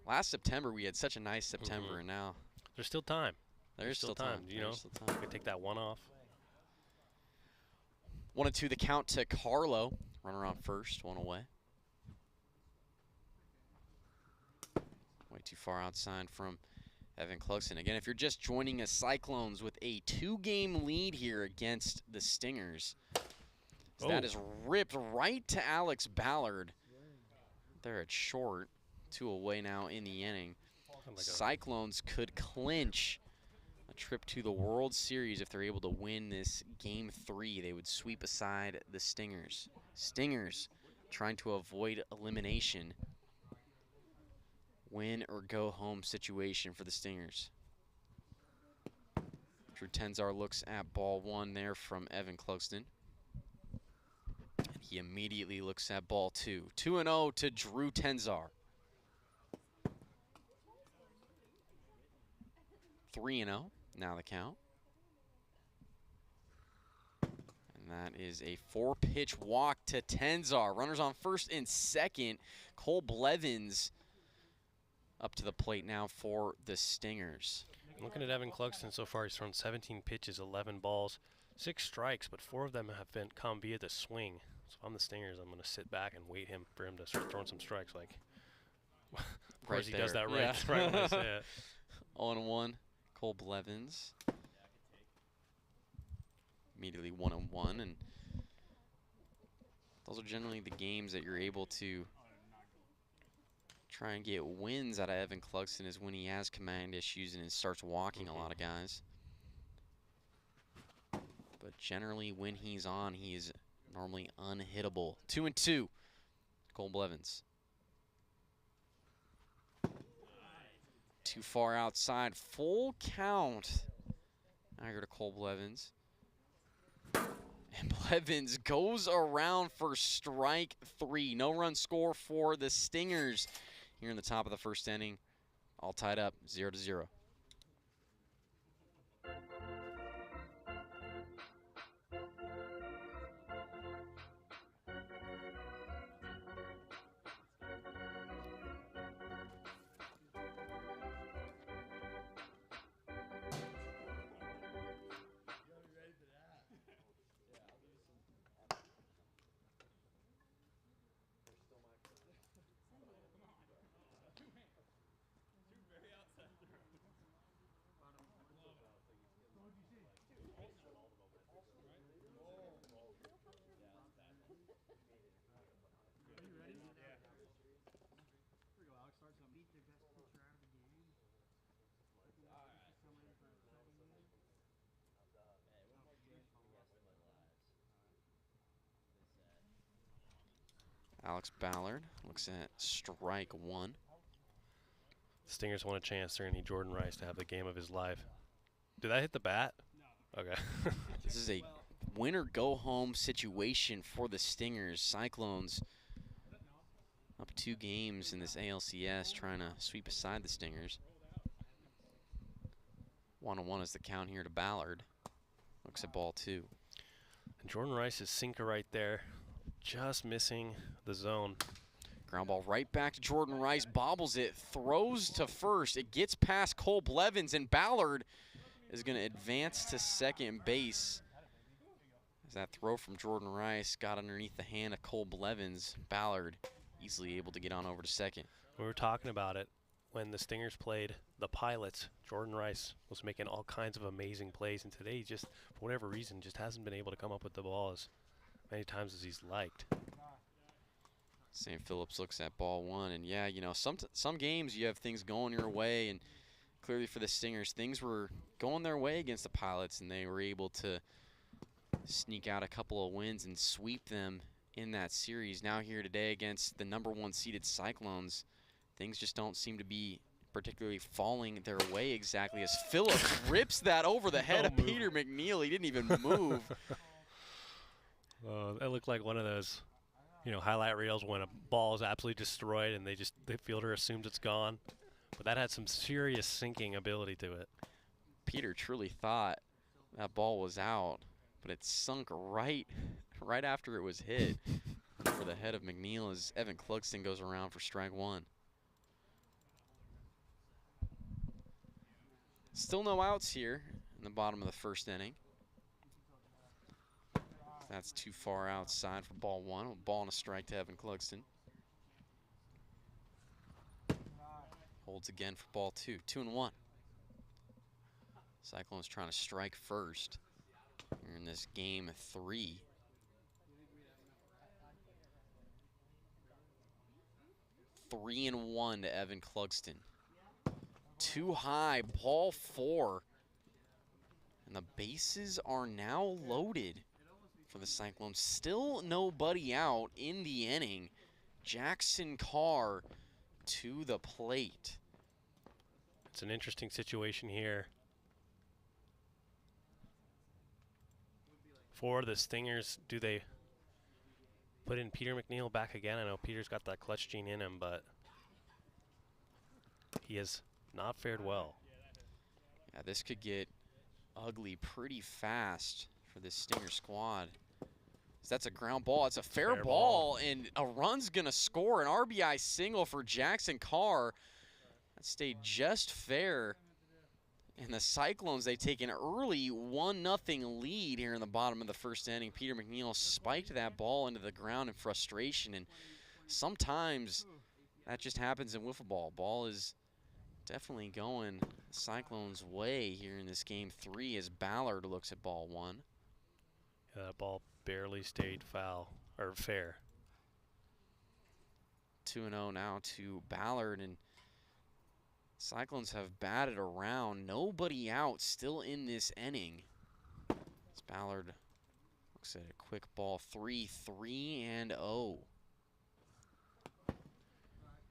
D: Last September, we had such a nice September, and now
E: there's still time.
D: There's still time.
E: You know, we could take that one off.
D: 1-2 the count to Carlo. Runner on first, 1 away. Way too far outside from Evan Clugston. Again, if you're just joining us, Cyclones with a 2-game lead here against the Stingers. So that is ripped right to Alex Ballard. They're at short. 2 away now in the inning. Cyclones could clinch a trip to the World Series if they're able to win this game 3. They would sweep aside the Stingers. Stingers trying to avoid elimination. Win or go home situation for the Stingers. Drew Tenzar looks at ball 1 there from Evan Clugston. And he immediately looks at ball 2. 2-0 to Drew Tenzar. 3-0, now the count. And that is a 4-pitch walk to Tenzar. Runners on first and second. Cole Blevins up to the plate now for the Stingers.
E: Looking at Evan Clugston so far, he's thrown 17 pitches, 11 balls, 6 strikes, but 4 of them have come via the swing. So if I'm the Stingers, I'm going to sit back and wait for him to start throwing some strikes. Like, of course he does that right,
D: yeah.
E: right when I say it.
D: 0-1, Cole Blevins. Immediately 1-1, and those are generally the games that you're able to try and get wins out of Evan Clugston, is when he has command issues and it starts walking a lot of guys. but generally when he's on, he is normally unhittable. 2-2, Cole Blevins. Too far outside, full count. Now here to Cole Blevins. And Blevins goes around for strike 3. No run score for the Stingers here in the top of the first inning. All tied up, 0-0. Alex Ballard looks at strike 1.
E: Stingers want a chance. They're going to need Jordan Rice to have the game of his life. Did that hit the bat? No. Okay.
D: This is a win-or-go-home situation for the Stingers. Cyclones up 2 games in this ALCS, trying to sweep aside the Stingers. 1-1 is the count here to Ballard. Looks at ball 2.
E: And Jordan Rice's sinker right there, just missing the zone.
D: Ground ball right back to Jordan Rice, bobbles it, throws to first. It gets past Cole Blevins, and Ballard is going to advance to second base. As that throw from Jordan Rice got underneath the hand of Cole Blevins, Ballard easily able to get on over to second.
E: We were talking about it when the Stingers played the Pilots. Jordan Rice was making all kinds of amazing plays, and today he just, for whatever reason, just hasn't been able to come up with the ball as many times as he's liked.
D: St. Phillips looks at ball 1, and yeah, you know, some games you have things going your way, and clearly for the Stingers, things were going their way against the Pilots, and they were able to sneak out a couple of wins and sweep them in that series. Now here today against the #1 seeded Cyclones, things just don't seem to be particularly falling their way exactly, as Phillips rips that over the head of Peter McNeil. He didn't even move.
E: That looked like one of those, you know, highlight reels when a ball is absolutely destroyed and the fielder assumes it's gone. But that had some serious sinking ability to it.
D: Peter truly thought that ball was out, but it sunk right after it was hit for the head of McNeil as Evan Clugston goes around for strike 1. Still no outs here in the bottom of the first inning. That's too far outside for ball 1. A ball and a strike to Evan Clugston. Holds again for ball 2. 2-1. Cyclones trying to strike first here in this game 3. Three and 1 to Evan Clugston. Too high, ball 4. And the bases are now loaded for the Cyclones. Still nobody out in the inning. Jackson Carr to the plate.
E: It's an interesting situation here for the Stingers. Do they put in Peter McNeil back again? I know Peter's got that clutch gene in him, but he has not fared well.
D: Yeah, this could get ugly pretty fast for this Stinger squad. So that's a ground ball. It's a fair ball, and a run's going to score. An RBI single for Jackson Carr. That stayed just fair. And the Cyclones, they take an early 1-0 lead here in the bottom of the first inning. Peter McNeil spiked that ball into the ground in frustration, and sometimes that just happens in wiffle ball. Ball is definitely going Cyclones' way here in this game 3 as Ballard looks at ball 1.
E: Yeah, that ball barely stayed foul, or fair.
D: 2-0 now to Ballard, and Cyclones have batted around. Nobody out still in this inning. As Ballard looks at a quick ball. 3-3 and 0.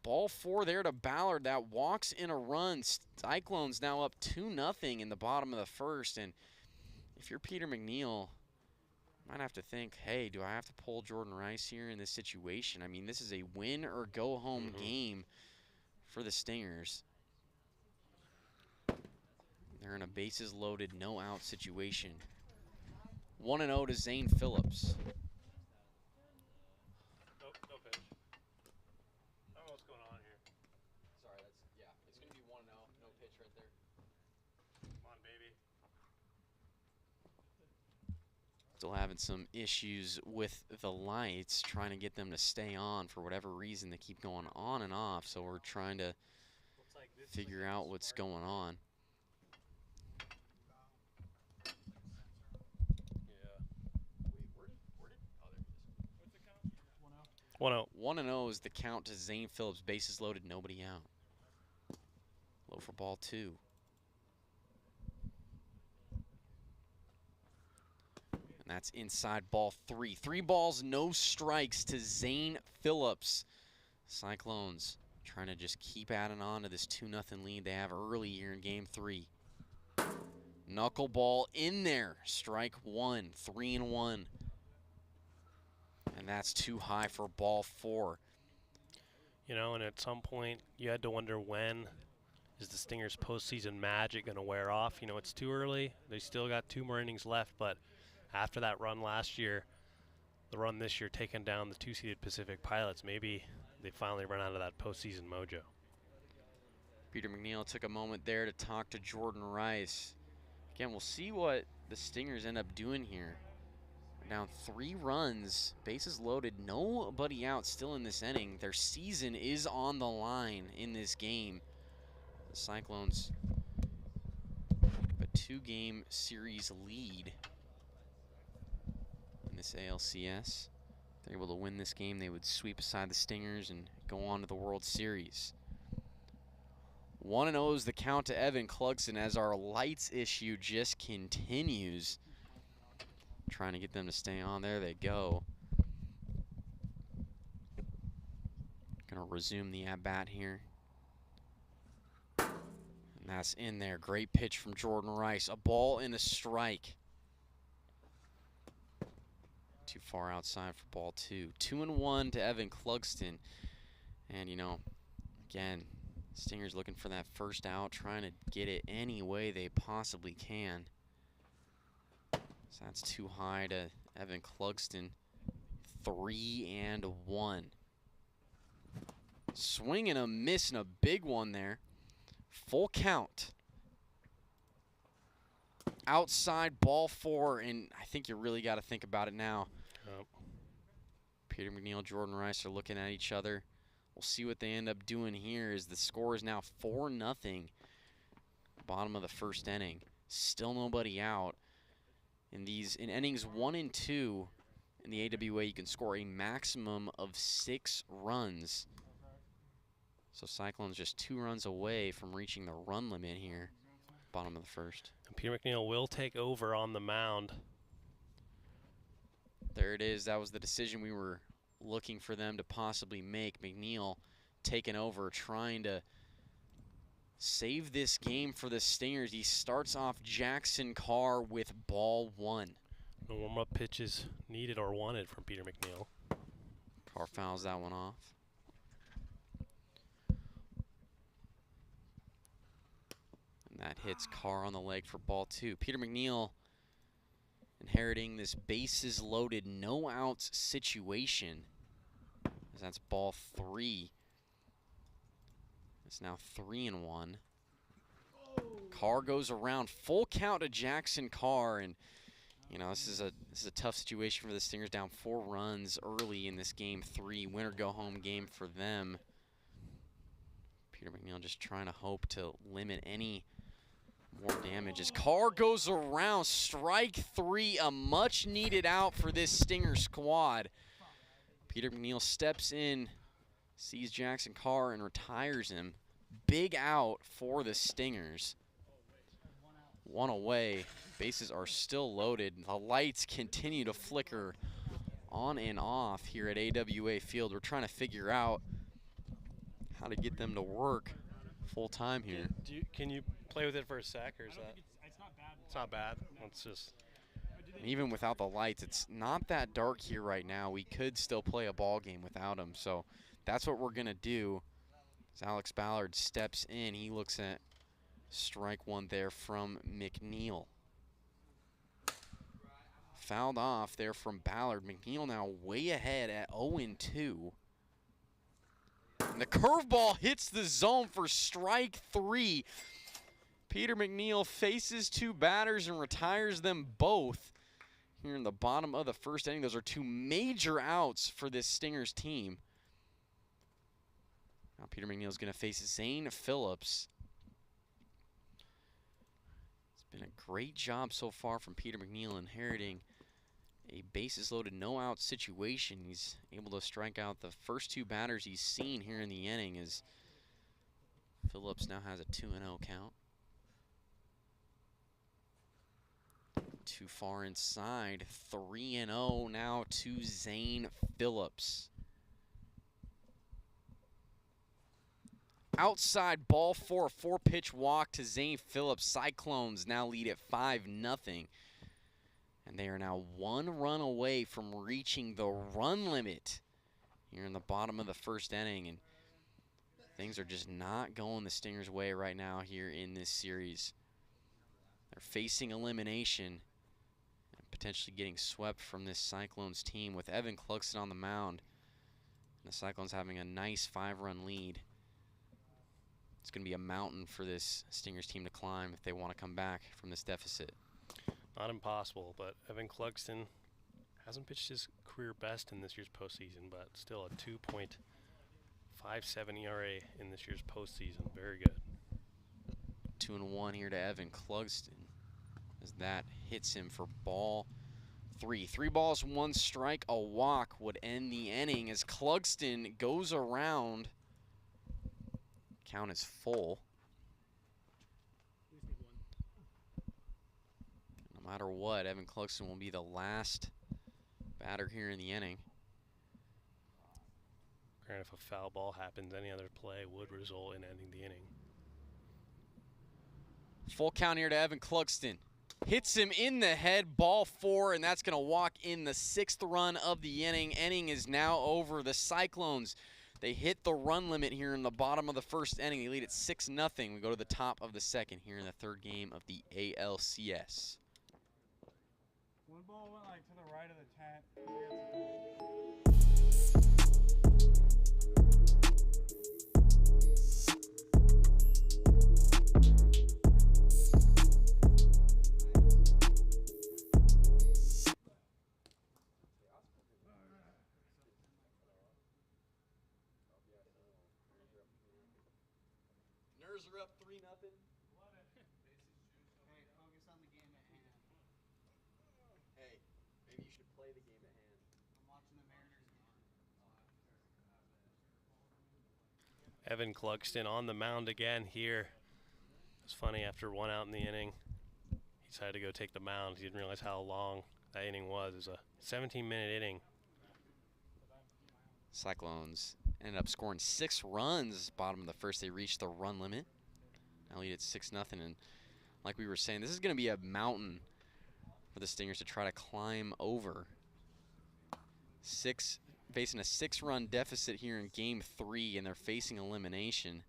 D: Ball 4 there to Ballard. That walks in a run. Cyclones now up 2-0 in the bottom of the first. And if you're Peter McNeil, you might have to think, hey, do I have to pull Jordan Rice here in this situation? I mean, this is a win or go home game for the Stingers. They're in a bases loaded, no out situation. 1-0 to Zane Phillips.
E: No pitch. I don't know what's going on here.
D: Sorry, it's going to be 1-0, no pitch right there.
E: Come on, baby.
D: Still having some issues with the lights, trying to get them to stay on for whatever reason. They keep going on and off, so we're trying to figure out what's going on.
E: 1-0.
D: 1-0 is the count to Zane Phillips. Bases loaded, nobody out. Low for ball 2. And that's inside ball 3. 3 balls, no strikes to Zane Phillips. Cyclones trying to just keep adding on to this 2-0 lead they have early here in game 3. Knuckleball in there. Strike 1. 3-1. And that's too high for ball 4.
E: You know, and at some point you had to wonder, when is the Stingers' postseason magic going to wear off? You know, it's too early. They still got 2 more innings left, but after that run last year, the run this year taking down the 2-seeded Pacific Pilots, maybe they finally run out of that postseason mojo.
D: Peter McNeil took a moment there to talk to Jordan Rice. Again, we'll see what the Stingers end up doing here. Down 3 runs, bases loaded, nobody out still in this inning. Their season is on the line in this game. The Cyclones have a 2-game series lead in this ALCS. If they're able to win this game, they would sweep aside the Stingers and go on to the World Series. 1-0 is the count to Evan Clugston as our lights issue just continues. Trying to get them to stay on. There they go. Gonna resume the at-bat here. And that's in there. Great pitch from Jordan Rice. A ball and a strike. Too far outside for ball 2. 2-1 to Evan Clugston. And, you know, again, Stingers looking for that first out, trying to get it any way they possibly can. So that's too high to Evan Clugston. 3-1. Swing and a miss and a big one there. Full count. Outside ball 4, and I think you really got to think about it now.
E: Yep.
D: Peter McNeil, Jordan Rice are looking at each other. We'll see what they end up doing here as the score is now 4-0. Bottom of the first inning. Still nobody out. In innings 1 and 2 in the AWA, you can score a maximum of 6 runs. So Cyclones just 2 runs away from reaching the run limit here. Bottom of the first.
E: And Peter McNeil will take over on the mound.
D: There it is. That was the decision we were looking for them to possibly make. McNeil taking over, trying to save this game for the Stingers. He starts off Jackson Carr with ball 1.
E: No warm-up pitches needed or wanted from Peter McNeil.
D: Carr fouls that one off. And that hits Carr on the leg for ball 2. Peter McNeil inheriting this bases loaded, no outs situation. As that's ball 3. It's now 3-1. Carr goes around. Full count to Jackson Carr, and you know this is a tough situation for the Stingers. Down 4 runs early in this game 3, win or go home game for them. Peter McNeil just trying to hope to limit any more damage as Carr goes around. Strike 3, a much needed out for this Stinger squad. Peter McNeil steps in, sees Jackson Carr and retires him. Big out for the Stingers. One away. Bases are still loaded. The lights continue to flicker on and off here at AWA Field. We're trying to figure out how to get them to work full time here.
E: Can you play with it for a sec, or is that?
F: It's not bad.
E: It's not bad. It's just.
D: And even without the lights, it's not that dark here right now. We could still play a ball game without them. So that's what we're gonna do. As Alex Ballard steps in, he looks at strike one there from McNeil. Fouled off there from Ballard. McNeil now way ahead at 0-2. And the curveball hits the zone for strike 3. Peter McNeil faces 2 batters and retires them both here in the bottom of the first inning. Those are 2 major outs for this Stingers team. Now Peter McNeil is going to face Zane Phillips. It's been a great job so far from Peter McNeil, inheriting a bases loaded, no out situation. He's able to strike out the first 2 batters he's seen here in the inning, as Phillips now has a 2-0 count. Too far inside, 3-0 now to Zane Phillips. Outside ball 4, a 4-pitch walk to Zane Phillips. Cyclones now lead at 5-0. And they are now 1 run away from reaching the run limit here in the bottom of the first inning. And things are just not going the Stingers' way right now here in this series. They're facing elimination and potentially getting swept from this Cyclones team with Evan Cluxton on the mound. And the Cyclones having a nice 5-run lead. It's going to be a mountain for this Stingers team to climb if they want to come back from this deficit.
E: Not impossible, but Evan Cluxton hasn't pitched his career best in this year's postseason, but still a 2.57 ERA in this year's postseason. Very good.
D: 2-1 here to Evan Cluxton, as that hits him for ball 3. 3 balls, 1 strike, a walk would end the inning as Cluxton goes around. Count is full. No matter what, Evan Cluxton will be the last batter here in the inning.
E: Granted, if a foul ball happens, any other play would result in ending the inning.
D: Full count here to Evan Cluxton. Hits him in the head, ball 4, and that's going to walk in the 6th run of the inning. Inning is now over. The Cyclones, they hit the run limit here in the bottom of the first inning. They lead at 6-0. We go to the top of the second here in the 3rd game of the ALCS.
A: One ball went like to the right of the tent.
D: Nerves are up 3-0.
G: Hey, focus on the game at hand.
D: Hey, maybe you should play the game at hand.
G: I'm watching the Mariners game.
E: Evan Cluxton on the mound again here. It's funny, after 1 out in the inning, he decided to go take the mound. He didn't realize how long that inning was. It was a 17-minute inning.
D: Cyclones ended up scoring 6 runs bottom of the first. They reached the run limit. Now lead at 6-0. And like we were saying, this is going to be a mountain for the Stingers to try to climb over. Facing a 6-run deficit here in game 3, and they're facing elimination.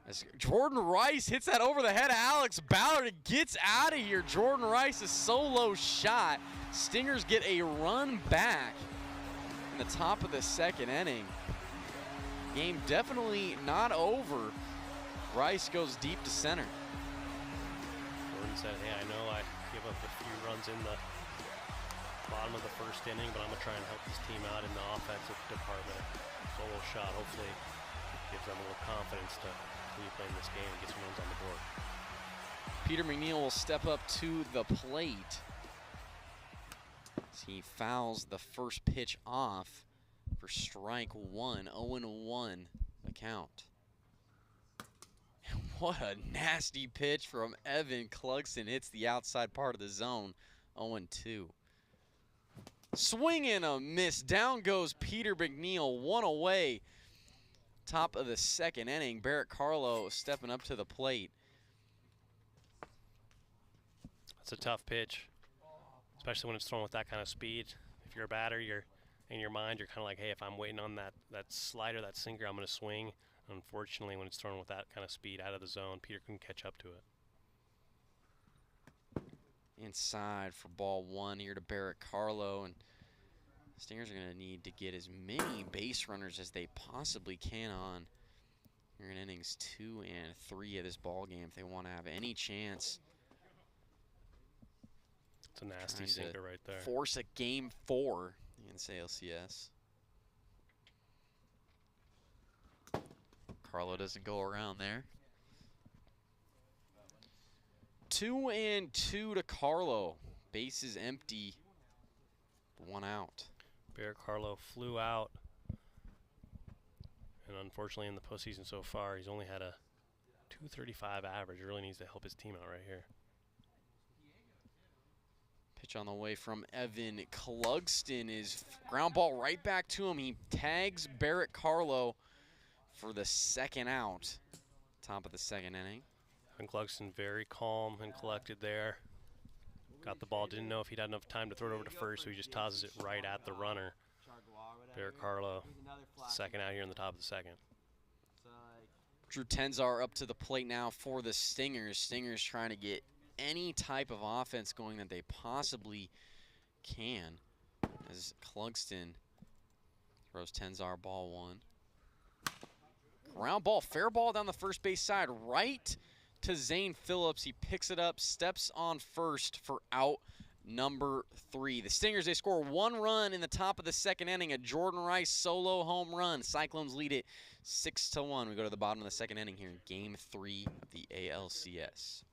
D: As Jordan Rice hits that over the head of Alex Ballard. It gets out of here. Jordan Rice's solo shot. Stingers get a run back in the top of the 2nd inning. Game definitely not over. Rice goes deep to center.
E: Jordan said, hey, I know I give up a few runs in the bottom of the first inning, but I'm going to try and help this team out in the offensive department. Solo shot hopefully gives them a little confidence to continue playing this game and get some runs on the board.
D: Peter McNeil will step up to the plate as he fouls the first pitch off for strike 1. 0-1 the count. What a nasty pitch from Evan Clugston. Hits the outside part of the zone. 0-2. Swing and a miss. Down goes Peter McNeil. One away. Top of the second inning. Barrett Carlo stepping up to the plate.
E: That's a tough pitch, especially when it's thrown with that kind of speed. If you're a batter, you're in your mind, you're kind of like, hey, if I'm waiting on that slider, that sinker, I'm going to swing. Unfortunately, when it's thrown with that kind of speed out of the zone, Peter couldn't catch up to it.
D: Inside for ball one here to Barrett Carlo, and Stingers are going to need to get as many base runners as they possibly can on here in innings 2 and 3 of this ball game if they want to have any chance.
E: It's a nasty sinker right there.
D: Force a game 4 against ALCS. Carlo doesn't go around there. 2-2 to Carlo. Base is empty. 1 out.
E: Barrett Carlo flew out. And unfortunately in the postseason so far, he's only had a .235 average. Really needs to help his team out right here.
D: Pitch on the way from Evan Clugston is ground ball right back to him. He tags Barrett Carlo for the 2nd out. Top of the 2nd inning.
E: Evan Clugston very calm and collected there. Got the ball, didn't know if he'd had enough time to throw it over to first, so he just tosses it right at the runner. Barrett Carlo, 2nd out here in the top of the 2nd.
D: Drew Tenzar up to the plate now for the Stingers. Stingers trying to get any type of offense going that they possibly can, as Clugston throws Tenzar ball 1. Ground ball, fair ball down the first base side, right to Zane Phillips. He picks it up, steps on first for out number 3. The Stingers, they score 1 run in the top of the 2nd inning, a Jordan Rice solo home run. Cyclones lead it 6-1. We go to the bottom of the 2nd inning here in game 3 of the ALCS.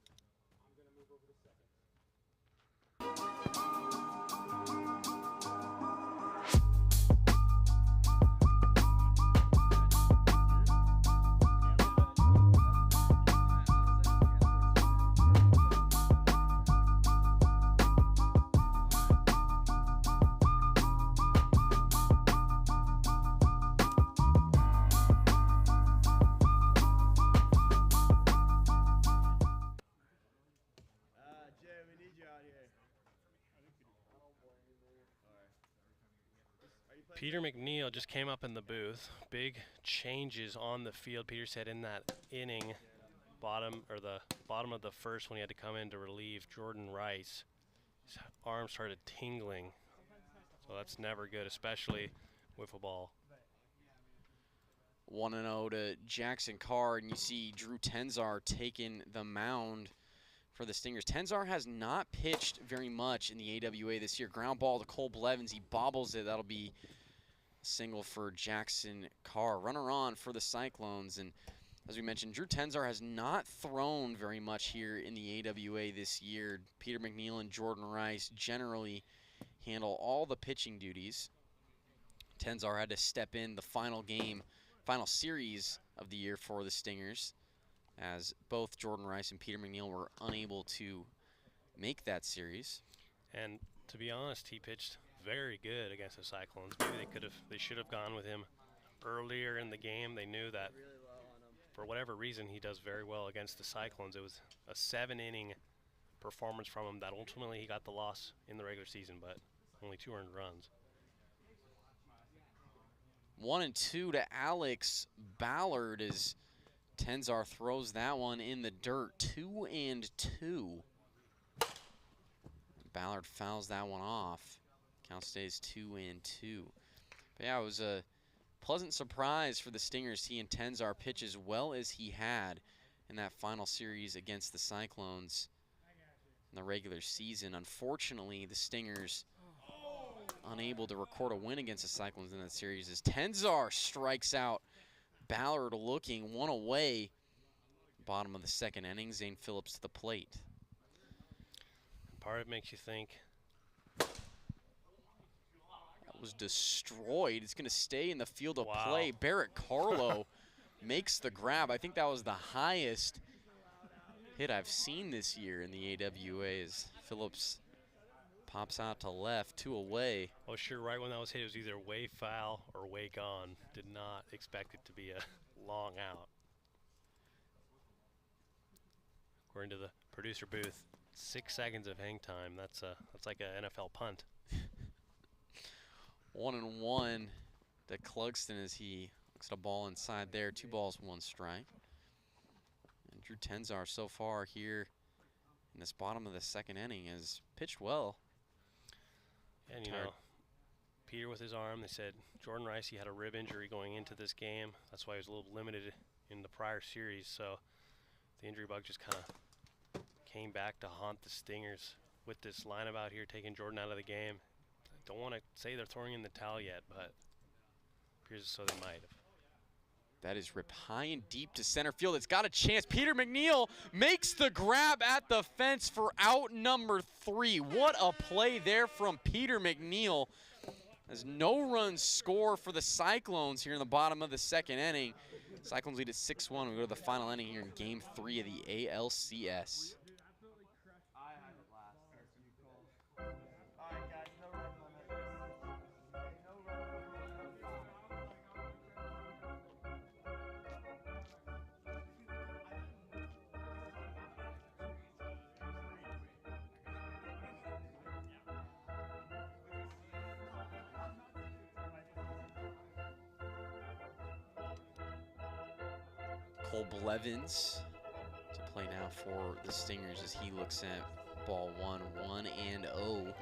E: Peter McNeil just came up in the booth. Big changes on the field. Peter said in that inning, the bottom of the first when he had to come in to relieve Jordan Rice, his arm started tingling. So that's never good, especially wiffle ball.
D: 1-0 to Jackson Carr, and you see Drew Tenzar taking the mound for the Stingers. Tenzar has not pitched very much in the AWA this year. Ground ball to Cole Blevins. He bobbles it. That'll be a single for Jackson Carr. Runner on for the Cyclones. And as we mentioned, Drew Tenzar has not thrown very much here in the AWA this year. Peter McNeil and Jordan Rice generally handle all the pitching duties. Tenzar had to step in the final series of the year for the Stingers, as both Jordan Rice and Peter McNeil were unable to make that series.
E: And to be honest, he pitched very good against the Cyclones. Maybe they should have gone with him earlier in the game. They knew that for whatever reason he does very well against the Cyclones. It was a 7-inning performance from him that ultimately he got the loss in the regular season, but only 2 earned runs.
D: 1-2 to Alex Ballard as Tenzar throws that one in the dirt. 2-2. Ballard fouls that one off. Count stays 2-2. But yeah, it was a pleasant surprise for the Stingers. He and Tenzar pitch as well as he had in that final series against the Cyclones in the regular season. Unfortunately, the Stingers unable to record a win against the Cyclones in that series as Tenzar strikes out Ballard, looking one away. Bottom of the 2nd inning, Zane Phillips to the plate.
E: Part of it makes you think.
D: That was destroyed. It's going to stay in the field of play. Barrett Carlo makes the grab. I think that was the highest hit I've seen this year in the AWA as Phillips pops out to left, 2 away.
E: Oh, sure, right when that was hit, it was either way foul or way gone. Did not expect it to be a long out. According to the producer booth, 6 seconds of hang time. That's like an NFL punt.
D: 1-1 to Clugston as he looks at a ball inside there. 2 balls, 1 strike. And Drew Tenzar so far here in this bottom of the 2nd inning has pitched well.
E: And you know, Peter with his arm, they said Jordan Rice, he had a rib injury going into this game. That's why he was a little limited in the prior series. So the injury bug just kind of came back to haunt the Stingers with this lineup out here, taking Jordan out of the game. I don't want to say they're throwing in the towel yet, but appears as though they might have.
D: That is ripped high and deep to center field. It's got a chance. Peter McNeil makes the grab at the fence for out number 3. What a play there from Peter McNeil. As no runs score for the Cyclones here in the bottom of the 2nd inning. Cyclones lead at 6-1. We go to the final inning here in Game 3 of the ALCS. Cole Blevins to play now for the Stingers as he looks at ball 1, 1-0.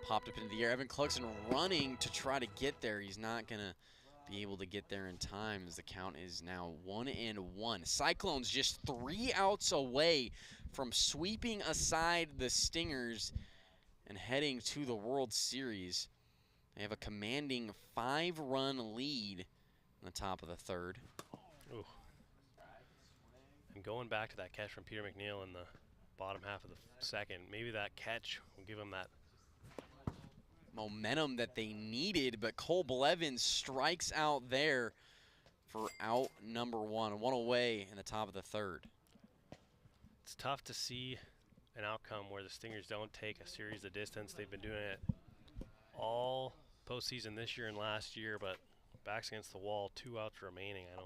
D: Popped up into the air. Evan Clugston running to try to get there. He's not going to be able to get there in time as the count is now 1-1. Cyclones just 3 outs away from sweeping aside the Stingers and heading to the World Series. They have a commanding 5-run lead in the top of the 3rd.
E: Ooh. And going back to that catch from Peter McNeil in the bottom half of the 2nd, maybe that catch will give him that
D: momentum that they needed, but Cole Blevins strikes out there for out number 1. 1 away in the top of the 3rd.
E: It's tough to see an outcome where the Stingers don't take a series the distance. They've been doing it all postseason this year and last year, but backs against the wall, 2 outs remaining. It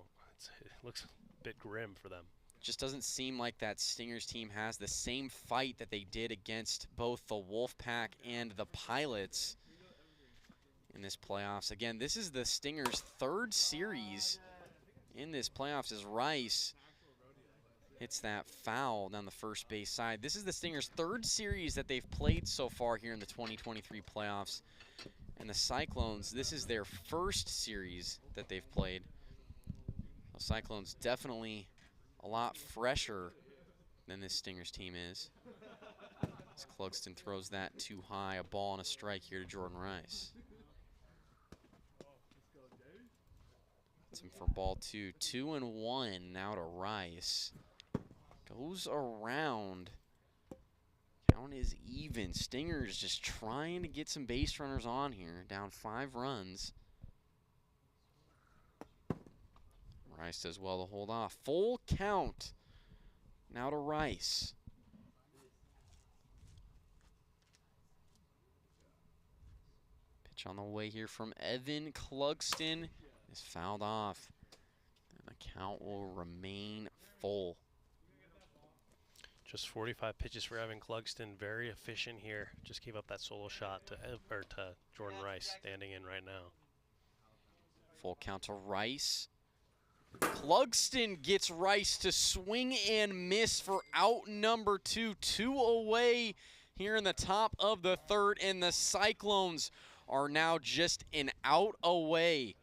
E: looks a bit grim for them.
D: Just doesn't seem like that Stingers team has the same fight that they did against both the Wolfpack and the Pilots in this playoffs. Again, this is the Stingers' 3rd series in this playoffs as Rice hits that foul down the first base side. This is the Stingers' 3rd series that they've played so far here in the 2023 playoffs. And the Cyclones, this is their 1st series that they've played. The Cyclones definitely a lot fresher than this Stingers team is. As Clugston throws that too high, a ball and a strike here to Jordan Rice. That's him for ball 2. 2-1 now to Rice. Goes around. Count is even. Stingers just trying to get some base runners on here. Down 5 runs. Rice does well to hold off. Full count now to Rice. Pitch on the way here from Evan Clugston is fouled off. And the count will remain full.
E: Just 45 pitches for Evan Clugston. Very efficient here. Just gave up that solo shot to Jordan Rice, standing in right now.
D: Full count to Rice. Clugston gets Rice to swing and miss for out number 2. 2 away here in the top of the 3rd, and the Cyclones are now just an out away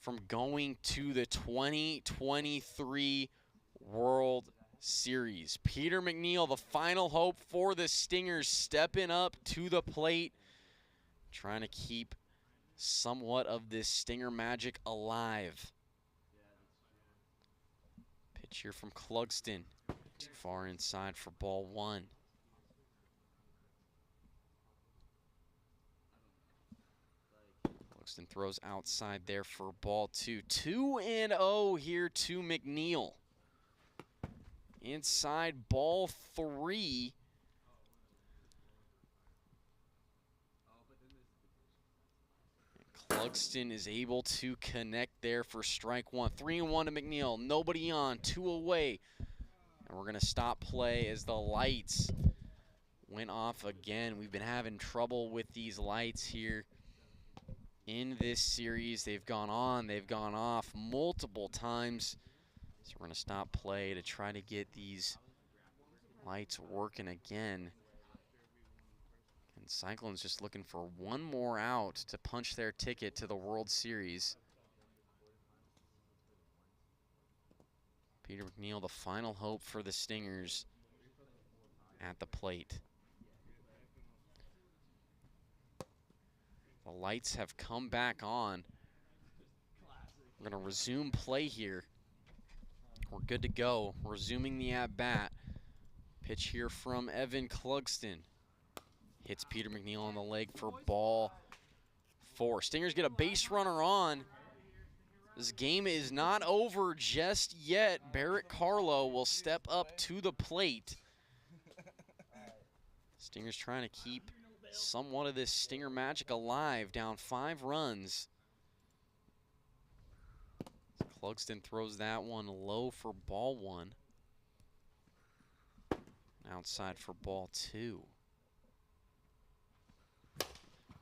D: from going to the 2023 World Series. Peter McNeil, the final hope for the Stingers, stepping up to the plate, trying to keep somewhat of this Stinger magic alive. Pitch here from Clugston. Too far inside for ball 1. Clugston throws outside there for ball 2. 2-0 here to McNeil. inside ball 3. Clugston is able to connect there for strike 1. 3-1 to McNeil. Nobody on. 2 away. And we're going to stop play as the lights went off again. We've been having trouble with these lights here in this series. They've gone on, they've gone off multiple times. So we're going to stop play to try to get these lights working again. And Cyclones just looking for one more out to punch their ticket to the World Series. Peter McNeil, the final hope for the Stingers at the plate. The lights have come back on. We're going to resume play here. We're good to go. Resuming the at-bat. Pitch here from Evan Clugston. Hits Peter McNeil on the leg for ball 4. Stingers get a base runner on. This game is not over just yet. Barrett Carlo will step up to the plate. Stingers trying to keep somewhat of this Stinger magic alive, down 5 runs. Clugston throws that one low for ball 1. Outside for ball 2.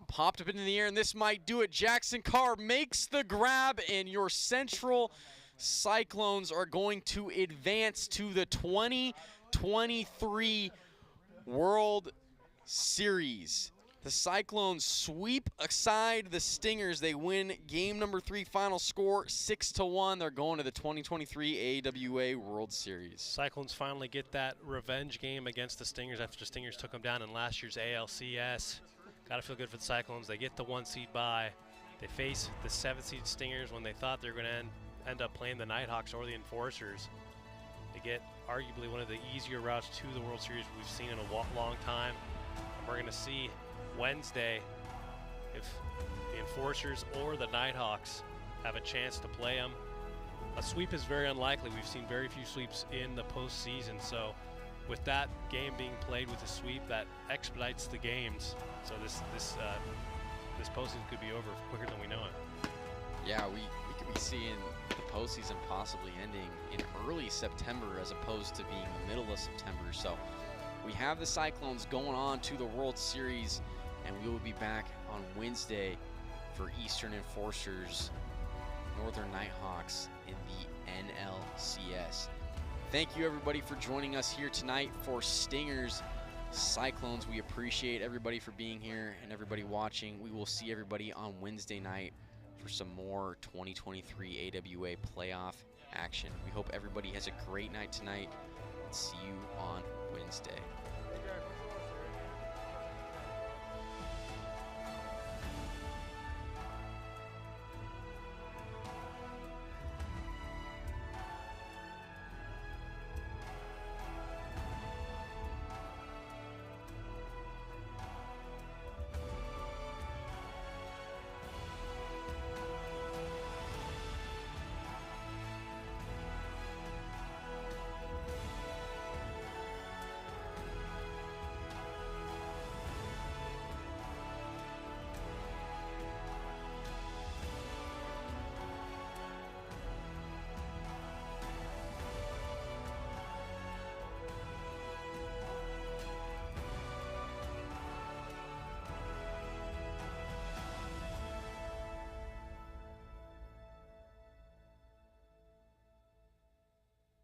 D: Popped up into the air, and this might do it. Jackson Carr makes the grab, and your Central Cyclones are going to advance to the 2023 World Series. The Cyclones sweep aside the Stingers. They win game number 3, final score 6-1. They're going to the 2023 AWA World Series.
E: Cyclones finally get that revenge game against the Stingers after the Stingers took them down in last year's ALCS. Gotta feel good for the Cyclones. They get the 1 seed bye. They face the 7 seed Stingers when they thought they were gonna end up playing the Nighthawks or the Enforcers. They get arguably one of the easier routes to the World Series we've seen in a long time. And we're gonna see Wednesday if the Enforcers or the Nighthawks have a chance to play them. A sweep is very unlikely. We've seen very few sweeps in the postseason, so with that game being played with a sweep, that expedites the games. So this postseason could be over quicker than we know it.
D: Yeah, we could be seeing the postseason possibly ending in early September as opposed to being the middle of September. So we have the Cyclones going on to the World Series, and we will be back on Wednesday for Eastern Enforcers, Northern Nighthawks in the NLCS. Thank you, everybody, for joining us here tonight for Stingers Cyclones. We appreciate everybody for being here and everybody watching. We will see everybody on Wednesday night for some more 2023 AWA playoff action. We hope everybody has a great night tonight, and see you on Wednesday.